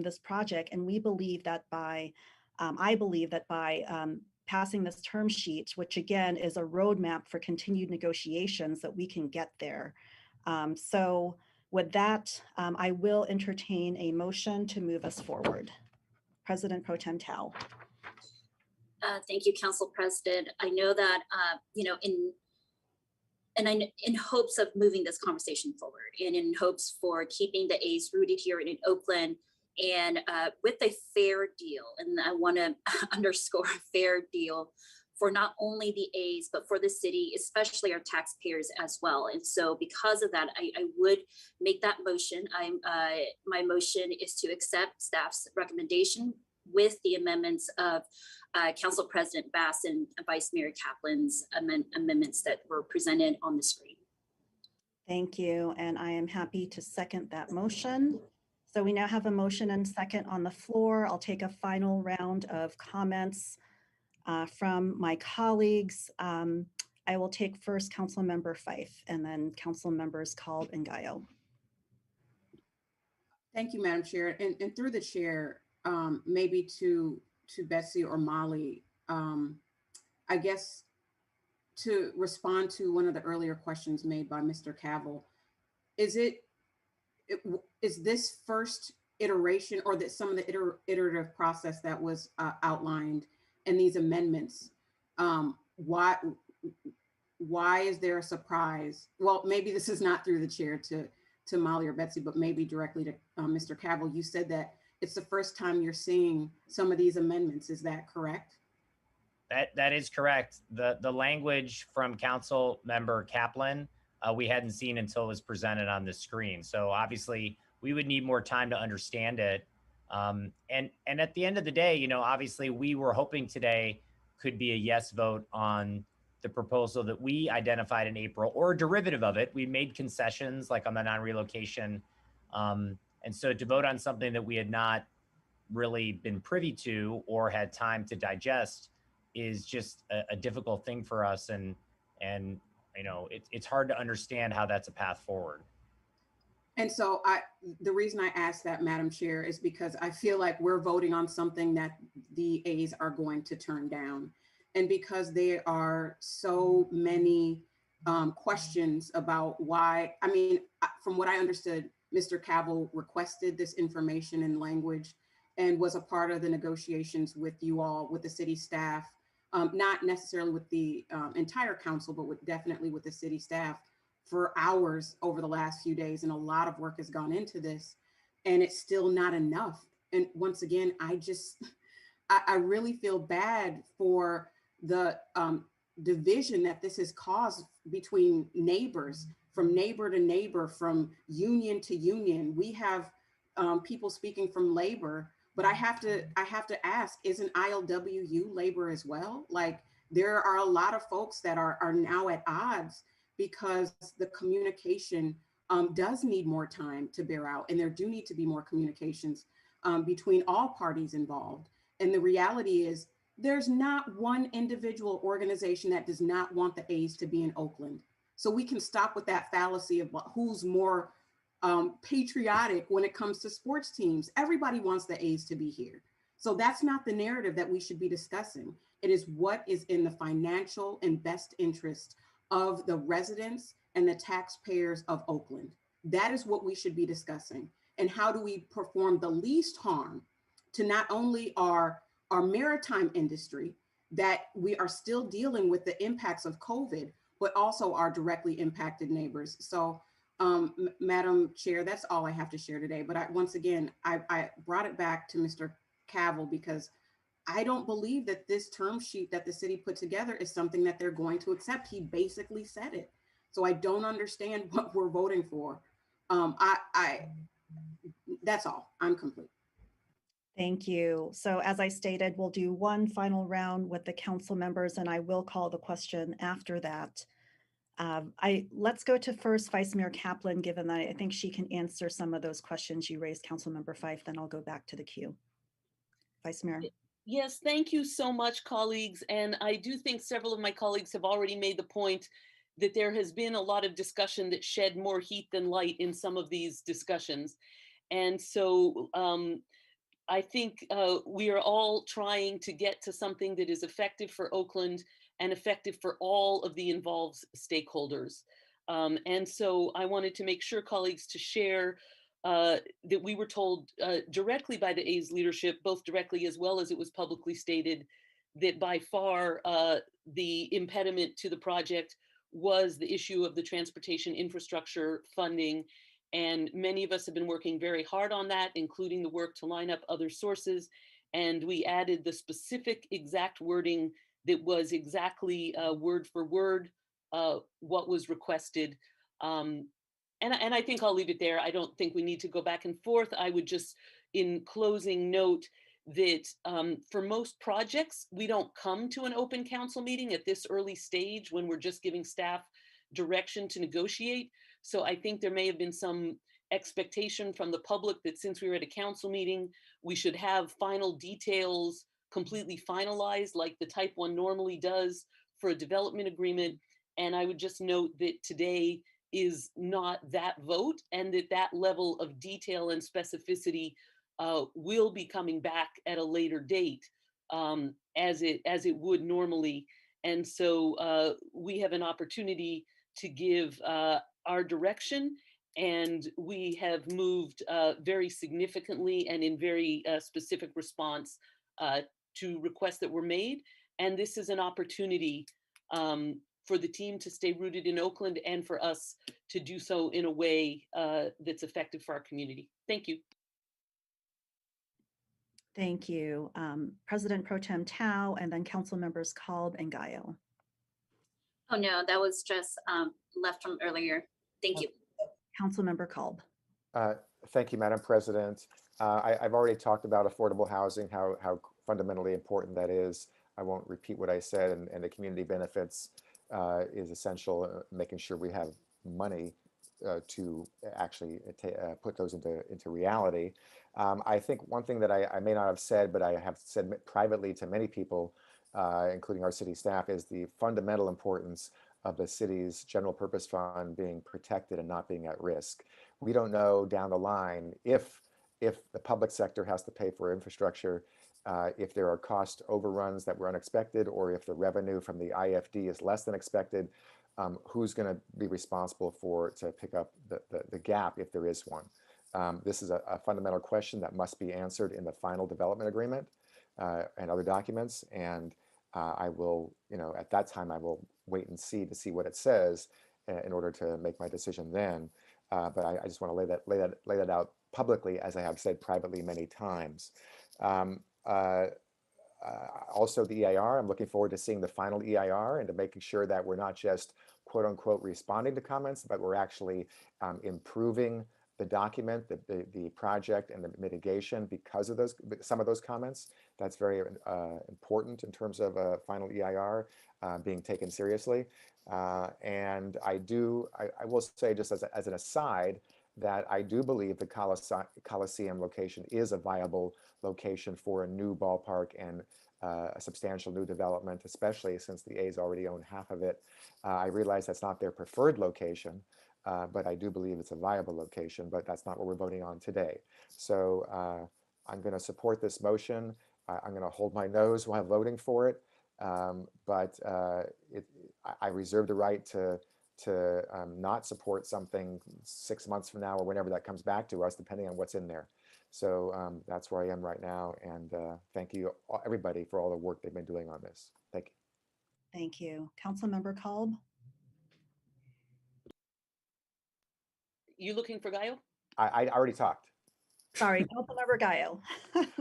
Speaker 1: this project. And we believe that I believe that by passing this term sheet, which again is a roadmap for continued negotiations, that we can get there. So with that, I will entertain a motion to move us forward. President Pro Tem Tao.
Speaker 12: Thank you, Council President. I know that, in hopes of moving this conversation forward and in hopes for keeping the A's rooted here in Oakland and with a fair deal, and I want to underscore a fair deal for not only the A's, but for the city, especially our taxpayers as well. And so because of that, I would make that motion. My motion is to accept staff's recommendation with the amendments of Council President Bass and Vice Mayor Kaplan's amendments that were presented on the screen.
Speaker 1: Thank you, and I am happy to second that motion. So we now have a motion and second on the floor. I'll take a final round of comments from my colleagues. I will take first Council Member Fife and then Council Members Cald and Gayo.
Speaker 7: Thank you, Madam Chair. And through the chair, maybe to Betsy or Molly, I guess to respond to one of the earlier questions made by Mr. Cavill, is this first iteration or that some of the iterative process that was outlined in these amendments, why is there a surprise? Well, maybe this is not through the chair to Molly or Betsy, but maybe directly to Mr. Cavill. You said that it's the first time you're seeing some of these amendments. Is that correct?
Speaker 6: That is correct. The language from Council Member Kaplan, we hadn't seen until it was presented on the screen. So obviously we would need more time to understand it. And at the end of the day, you know, obviously we were hoping today could be a yes vote on the proposal that we identified in April, or a derivative of it. We made concessions like on the non-relocation. And so to vote on something that we had not really been privy to or had time to digest is just a difficult thing for us. And you know, it's hard to understand how that's a path forward.
Speaker 7: And so the reason I asked that, Madam Chair, is because I feel like we're voting on something that the A's are going to turn down. And because there are so many questions about why, I mean, from what I understood, Mr. Cavill requested this information and language and was a part of the negotiations with you all, with the city staff, not necessarily with the entire council, but definitely with the city staff for hours over the last few days. And a lot of work has gone into this, and it's still not enough. And once again, I really feel bad for the division that this has caused between neighbors, from neighbor to neighbor, from union to union. We have people speaking from labor, but I have to ask, isn't ILWU labor as well? Like, there are a lot of folks that are now at odds because the communication does need more time to bear out, and there do need to be more communications between all parties involved. And the reality is, there's not one individual organization that does not want the A's to be in Oakland. So we can stop with that fallacy of who's more patriotic when it comes to sports teams. Everybody wants the A's to be here. So that's not the narrative that we should be discussing. It is what is in the financial and best interest of the residents and the taxpayers of Oakland. That is what we should be discussing. And how do we perform the least harm to not only our maritime industry, that we are still dealing with the impacts of COVID, but also our directly impacted neighbors. So Madam Chair, that's all I have to share today. But once again, I brought it back to Mr. Cavill because I don't believe that this term sheet that the city put together is something that they're going to accept. He basically said it. So I don't understand what we're voting for. That's all. I'm complete.
Speaker 1: Thank you. So as I stated, we'll do one final round with the council members, and I will call the question after that. Let's go to first Vice Mayor Kaplan, given that I think she can answer some of those questions you raised, Council Member Fife, then I'll go back to the queue. Vice Mayor.
Speaker 5: Yes, thank you so much, colleagues. And I do think several of my colleagues have already made the point that there has been a lot of discussion that shed more heat than light in some of these discussions. And so I think we are all trying to get to something that is effective for Oakland and effective for all of the involved stakeholders. And so I wanted to make sure, colleagues, to share that we were told directly by the A's leadership, both directly as well as it was publicly stated, that by far the impediment to the project was the issue of the transportation infrastructure funding. And many of us have been working very hard on that, including the work to line up other sources. And we added the specific exact wording that was exactly word for word what was requested. And I think I'll leave it there. I don't think we need to go back and forth. I would just, in closing, note that for most projects, we don't come to an open council meeting at this early stage when we're just giving staff direction to negotiate. So I think there may have been some expectation from the public that since we were at a council meeting, we should have final details completely finalized like the type 1 normally does for a development agreement. And I would just note that today is not that vote, and that level of detail and specificity will be coming back at a later date as it would normally. And so we have an opportunity to give our direction, and we have moved very significantly and in very specific response to requests that were made. And this is an opportunity for the team to stay rooted in Oakland and for us to do so in a way that's effective for our community. Thank you.
Speaker 1: Thank you. President Pro Tem Tao, and then council members Kolb and Gaio.
Speaker 12: Oh, no, that was just left from earlier. Thank you.
Speaker 1: Councilmember Kolb.
Speaker 10: Thank you, Madam President. I've already talked about affordable housing, how fundamentally important that is. I won't repeat what I said, and the community benefits is essential, making sure we have money to actually put those into reality. I think one thing that I may not have said, but I have said privately to many people, including our city staff, is the fundamental importance of the city's general purpose fund being protected and not being at risk. We don't know down the line if the public sector has to pay for infrastructure, if there are cost overruns that were unexpected, or if the revenue from the IFD is less than expected, who's going to be responsible to pick up the gap if there is one. This is a fundamental question that must be answered in the final development agreement and other documents. And I will, at that time, I will wait and see what it says in order to make my decision then. But I just want to lay that out publicly, as I have said privately many times. Also, the EIR, I'm looking forward to seeing the final EIR and to making sure that we're not just quote unquote responding to comments, but we're actually improving the document, the project, and the mitigation because of some of those comments. That's very important in terms of a final EIR being taken seriously. And I will say, just as an aside, that I do believe the Coliseum location is a viable location for a new ballpark and a substantial new development, especially since the A's already own half of it. I realize that's not their preferred location, but I do believe it's a viable location, but that's not what we're voting on today. So I'm going to support this motion. I'm going to hold my nose while voting for it, but I reserve the right to not support something 6 months from now or whenever that comes back to us, depending on what's in there. So that's where I am right now. And thank you, everybody, for all the work they've been doing on this. Thank you.
Speaker 1: Thank you. Councilmember Kolb.
Speaker 5: You looking for Gaio?
Speaker 10: I already talked.
Speaker 1: Sorry, Councilmember Gaio.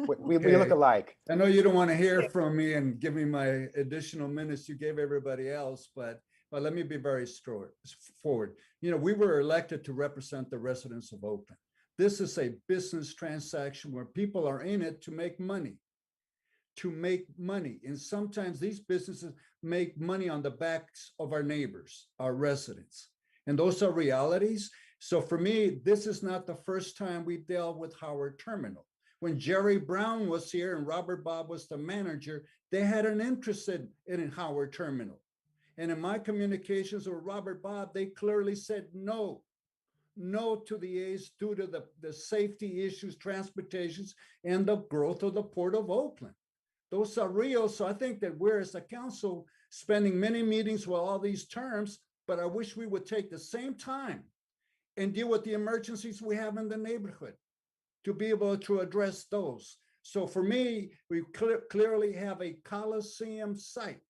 Speaker 10: We look alike.
Speaker 8: I know you don't want to hear from me and give me my additional minutes you gave everybody else, but let me be very straightforward. We were elected to represent the residents of Oakland. This is a business transaction where people are in it to make money. And sometimes these businesses make money on the backs of our neighbors, our residents. And those are realities. So for me, this is not the first time we dealt with Howard Terminal. When Jerry Brown was here and Robert Bob was the manager, they had an interest in Howard Terminal. And in my communications with Robert Bob, they clearly said no to the A's due to the safety issues, transportations, and the growth of the Port of Oakland. Those are real. So I think that we're, as a council, spending many meetings with all these terms, but I wish we would take the same time and deal with the emergencies we have in the neighborhood to be able to address those. So for me, we clearly have a Coliseum site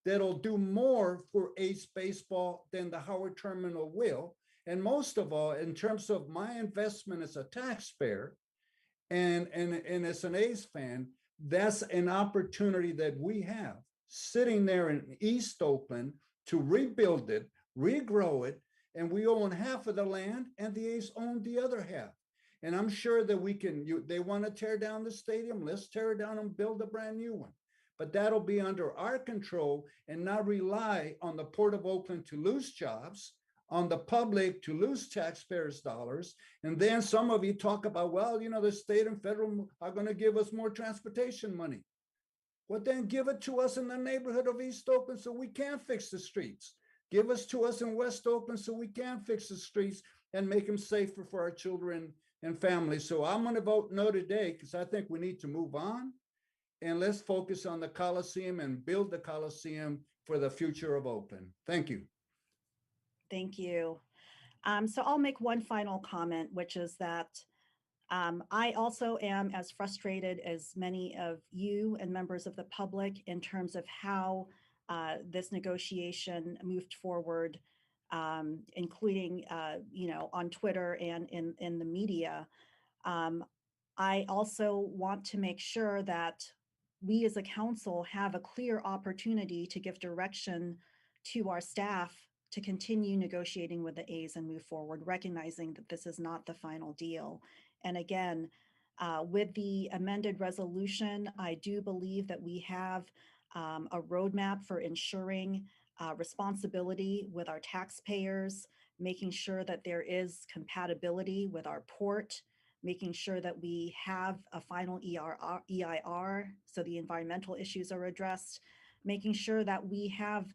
Speaker 8: that'll do more for A's baseball than the Howard Terminal will. And most of all, in terms of my investment as a taxpayer and as an A's fan, that's an opportunity that we have sitting there in East Oakland to rebuild it, regrow it, and we own half of the land and the A's own the other half. And I'm sure that they want to tear down the stadium, let's tear it down and build a brand new one. But that'll be under our control and not rely on the Port of Oakland to lose jobs, on the public to lose taxpayers' dollars. And then some of you talk about, well, the state and federal are going to give us more transportation money. Well, then give it to us in the neighborhood of East Oakland so we can fix the streets. Give us to us in West Oakland so we can fix the streets and make them safer for our children and families. So I'm going to vote no today because I think we need to move on. And let's focus on the Coliseum and build the Coliseum for the future of Oakland. Thank you.
Speaker 1: Thank you. So I'll make one final comment, which is that I also am as frustrated as many of you and members of the public in terms of how this negotiation moved forward, including, on Twitter and in the media. I also want to make sure that we as a council have a clear opportunity to give direction to our staff to continue negotiating with the A's and move forward, recognizing that this is not the final deal. And again, with the amended resolution, I do believe that we have a roadmap for ensuring responsibility with our taxpayers, making sure that there is compatibility with our port, making sure that we have a final EIR so the environmental issues are addressed, making sure that we have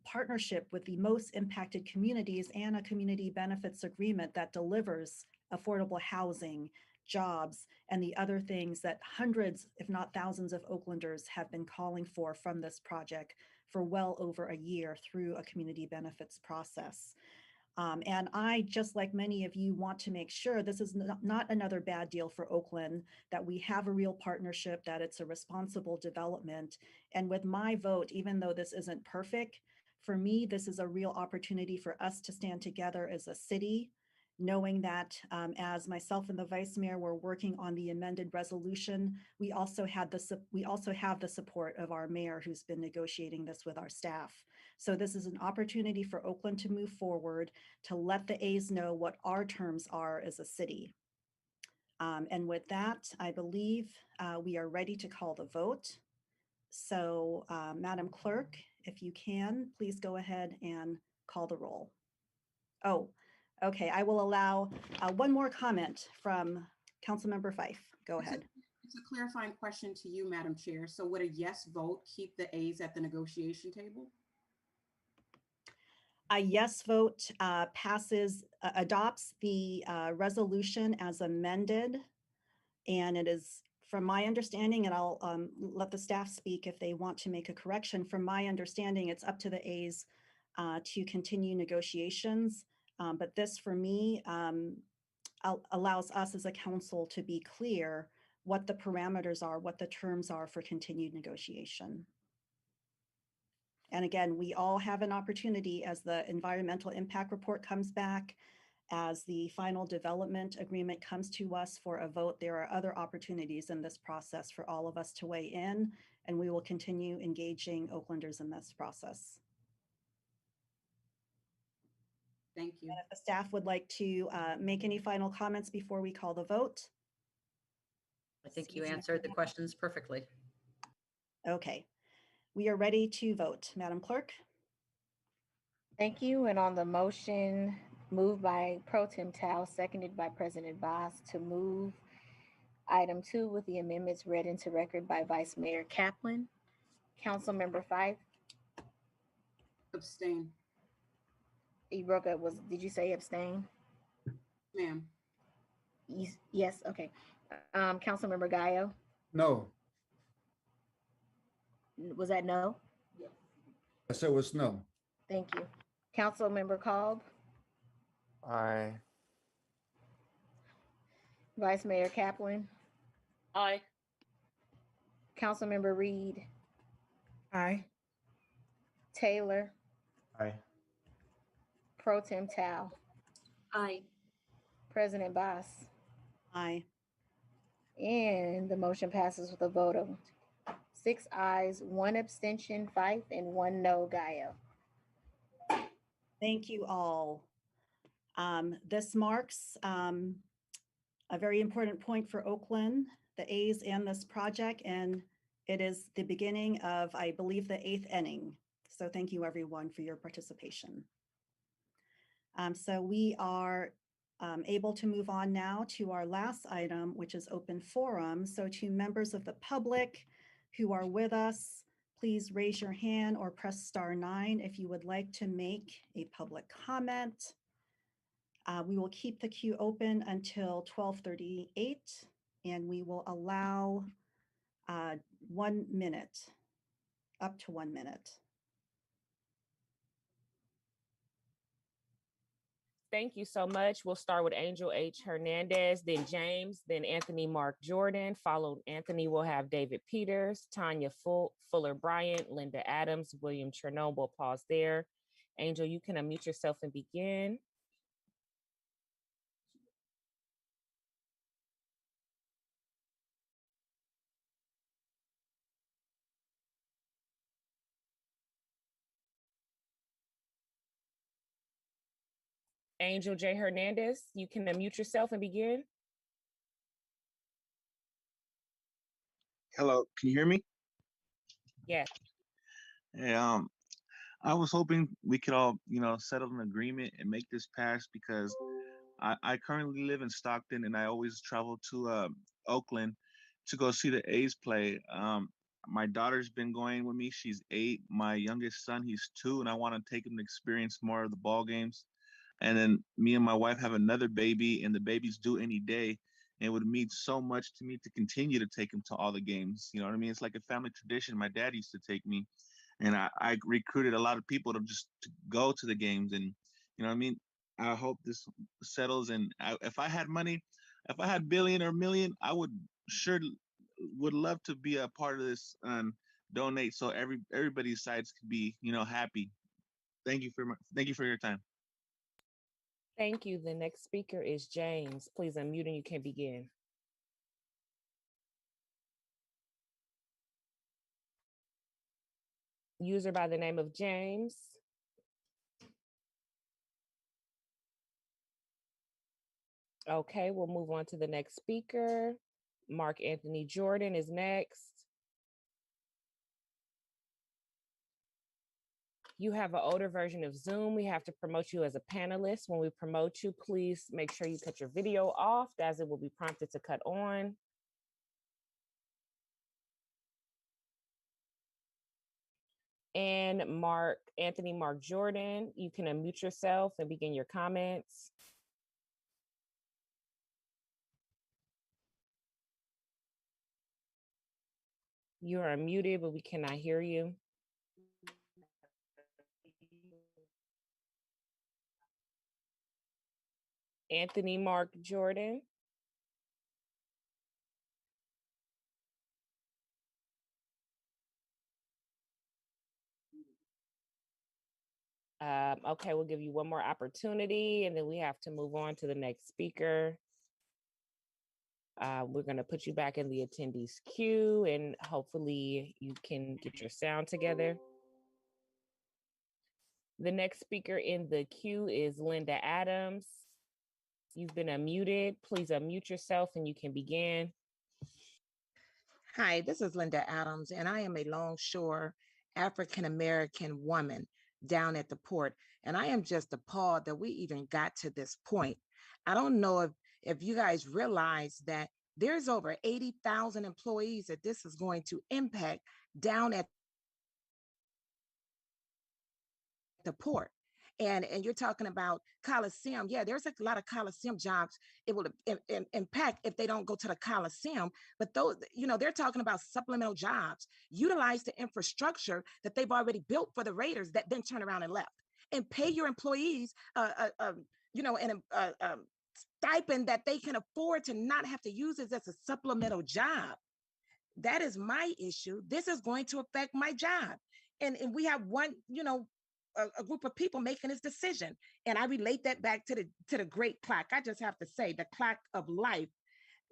Speaker 1: partnership with the most impacted communities and a community benefits agreement that delivers affordable housing, jobs, and the other things that hundreds, if not thousands of Oaklanders have been calling for from this project for well over a year through a community benefits process. And I, just like many of you, want to make sure this is not another bad deal for Oakland, that we have a real partnership, that it's a responsible development. And with my vote, even though this isn't perfect, for me, this is a real opportunity for us to stand together as a city, knowing that as myself and the vice mayor were working on the amended resolution, we also have the support of our mayor, who's been negotiating this with our staff. So this is an opportunity for Oakland to move forward, to let the A's know what our terms are as a city. And with that, I believe we are ready to call the vote. So Madam Clerk, if you can, please go ahead and call the roll. Oh, okay, I will allow one more comment from Councilmember Fife. Go ahead.
Speaker 7: It's a clarifying question to you, Madam Chair. So would a yes vote keep the A's at the negotiation table?
Speaker 1: A yes vote adopts the resolution as amended. And it is, from my understanding, and I'll let the staff speak if they want to make a correction. From my understanding, it's up to the A's to continue negotiations. But this, for me, allows us as a council to be clear what the parameters are, what the terms are for continued negotiation. And again, we all have an opportunity as the environmental impact report comes back, as the final development agreement comes to us for a vote. There are other opportunities in this process for all of us to weigh in, and we will continue engaging Oaklanders in this process.
Speaker 7: Thank you.
Speaker 1: And if the staff would like to make any final comments before we call the vote.
Speaker 2: I think you answered the questions perfectly.
Speaker 1: Okay, we are ready to vote. Madam Clerk?
Speaker 3: Thank you. And on the motion, moved by Pro Tem Tao, seconded by President Boss, to move item 2 with the amendments read into record by Vice Mayor Kaplan. Councilmember Fife?
Speaker 7: Abstain.
Speaker 3: You broke up. Did you say abstain?
Speaker 7: Ma'am.
Speaker 3: Yes, okay. Councilmember Gallo?
Speaker 8: No.
Speaker 3: Was that no?
Speaker 8: Yes, it was no.
Speaker 3: Thank you. Councilmember Cobb?
Speaker 10: Aye.
Speaker 3: Vice Mayor Kaplan?
Speaker 5: Aye.
Speaker 3: Councilmember Reed?
Speaker 13: Aye.
Speaker 3: Taylor?
Speaker 11: Aye.
Speaker 3: Pro Tem Tao?
Speaker 12: Aye.
Speaker 3: President Boss?
Speaker 1: Aye.
Speaker 3: And the motion passes with a vote of 6 ayes, 1 abstention, Fife, and 1 no, Gallo.
Speaker 1: Thank you all. This marks a very important point for Oakland, the A's and this project, and it is the beginning of, I believe, the 8th inning. So thank you everyone for your participation. So we are able to move on now to our last item, which is open forum. So to members of the public who are with us, please raise your hand or press *9 if you would like to make a public comment. We will keep the queue open until 12:38, and we will allow 1 minute, up to 1 minute.
Speaker 14: Thank you so much. We'll start with Angel H. Hernandez, then James, then Anthony Mark Jordan. Followed Anthony, we'll have David Peters, Tanya Fuller Bryant, Linda Adams, William Chernobyl. Pause there. Angel, you can unmute yourself and begin. Angel J. Hernandez, you can unmute yourself and begin.
Speaker 15: Hello, can you hear me?
Speaker 14: Yes.
Speaker 15: Hey, I was hoping we could all, settle an agreement and make this pass because I currently live in Stockton and I always travel to Oakland to go see the A's play. My daughter's been going with me. She's 8. My youngest son, he's 2, and I want to take him to experience more of the ball games. And then me and my wife have another baby, and the baby's due any day. And it would mean so much to me to continue to take him to all the games. You know what I mean? It's like a family tradition. My dad used to take me, and I recruited a lot of people to just to go to the games. And you know what I mean? I hope this settles. And if I had money, if I had billion or million, I would love to be a part of this and donate so everybody's sides could be happy. Thank you for your time.
Speaker 14: Thank you. The next speaker is James. Please unmute and you can begin. User by the name of James. Okay, we'll move on to the next speaker. Mark Anthony Jordan is next. You have an older version of Zoom. We have to promote you as a panelist. When we promote you, please make sure you cut your video off as it will be prompted to cut on. And Anthony Mark Jordan, you can unmute yourself and begin your comments. You are unmuted, but we cannot hear you. Anthony Mark Jordan. Okay, we'll give you one more opportunity and then we have to move on to the next speaker. We're going to put you back in the attendees queue and hopefully you can get your sound together. The next speaker in the queue is Linda Adams. You've been unmuted. Please unmute yourself and you can begin.
Speaker 16: Hi, this is Linda Adams, and I am a longshore African-American woman down at the port. And I am just appalled that we even got to this point. I don't know if you guys realize that there's over 80,000 employees that this is going to impact down at the port. And you're talking about Coliseum. Yeah, there's a lot of Coliseum jobs it will impact if they don't go to the Coliseum. But those, they're talking about supplemental jobs. Utilize the infrastructure that they've already built for the Raiders that then turn around and left. And pay your employees, stipend that they can afford to not have to use it as a supplemental job. That is my issue. This is going to affect my job. And we have one, a group of people making this decision. And I relate that back to the great clock. I just have to say the clock of life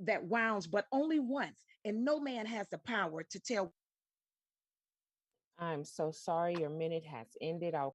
Speaker 16: that wounds, but only once. And no man has the power to tell.
Speaker 14: I'm so sorry, your minute has ended. I'll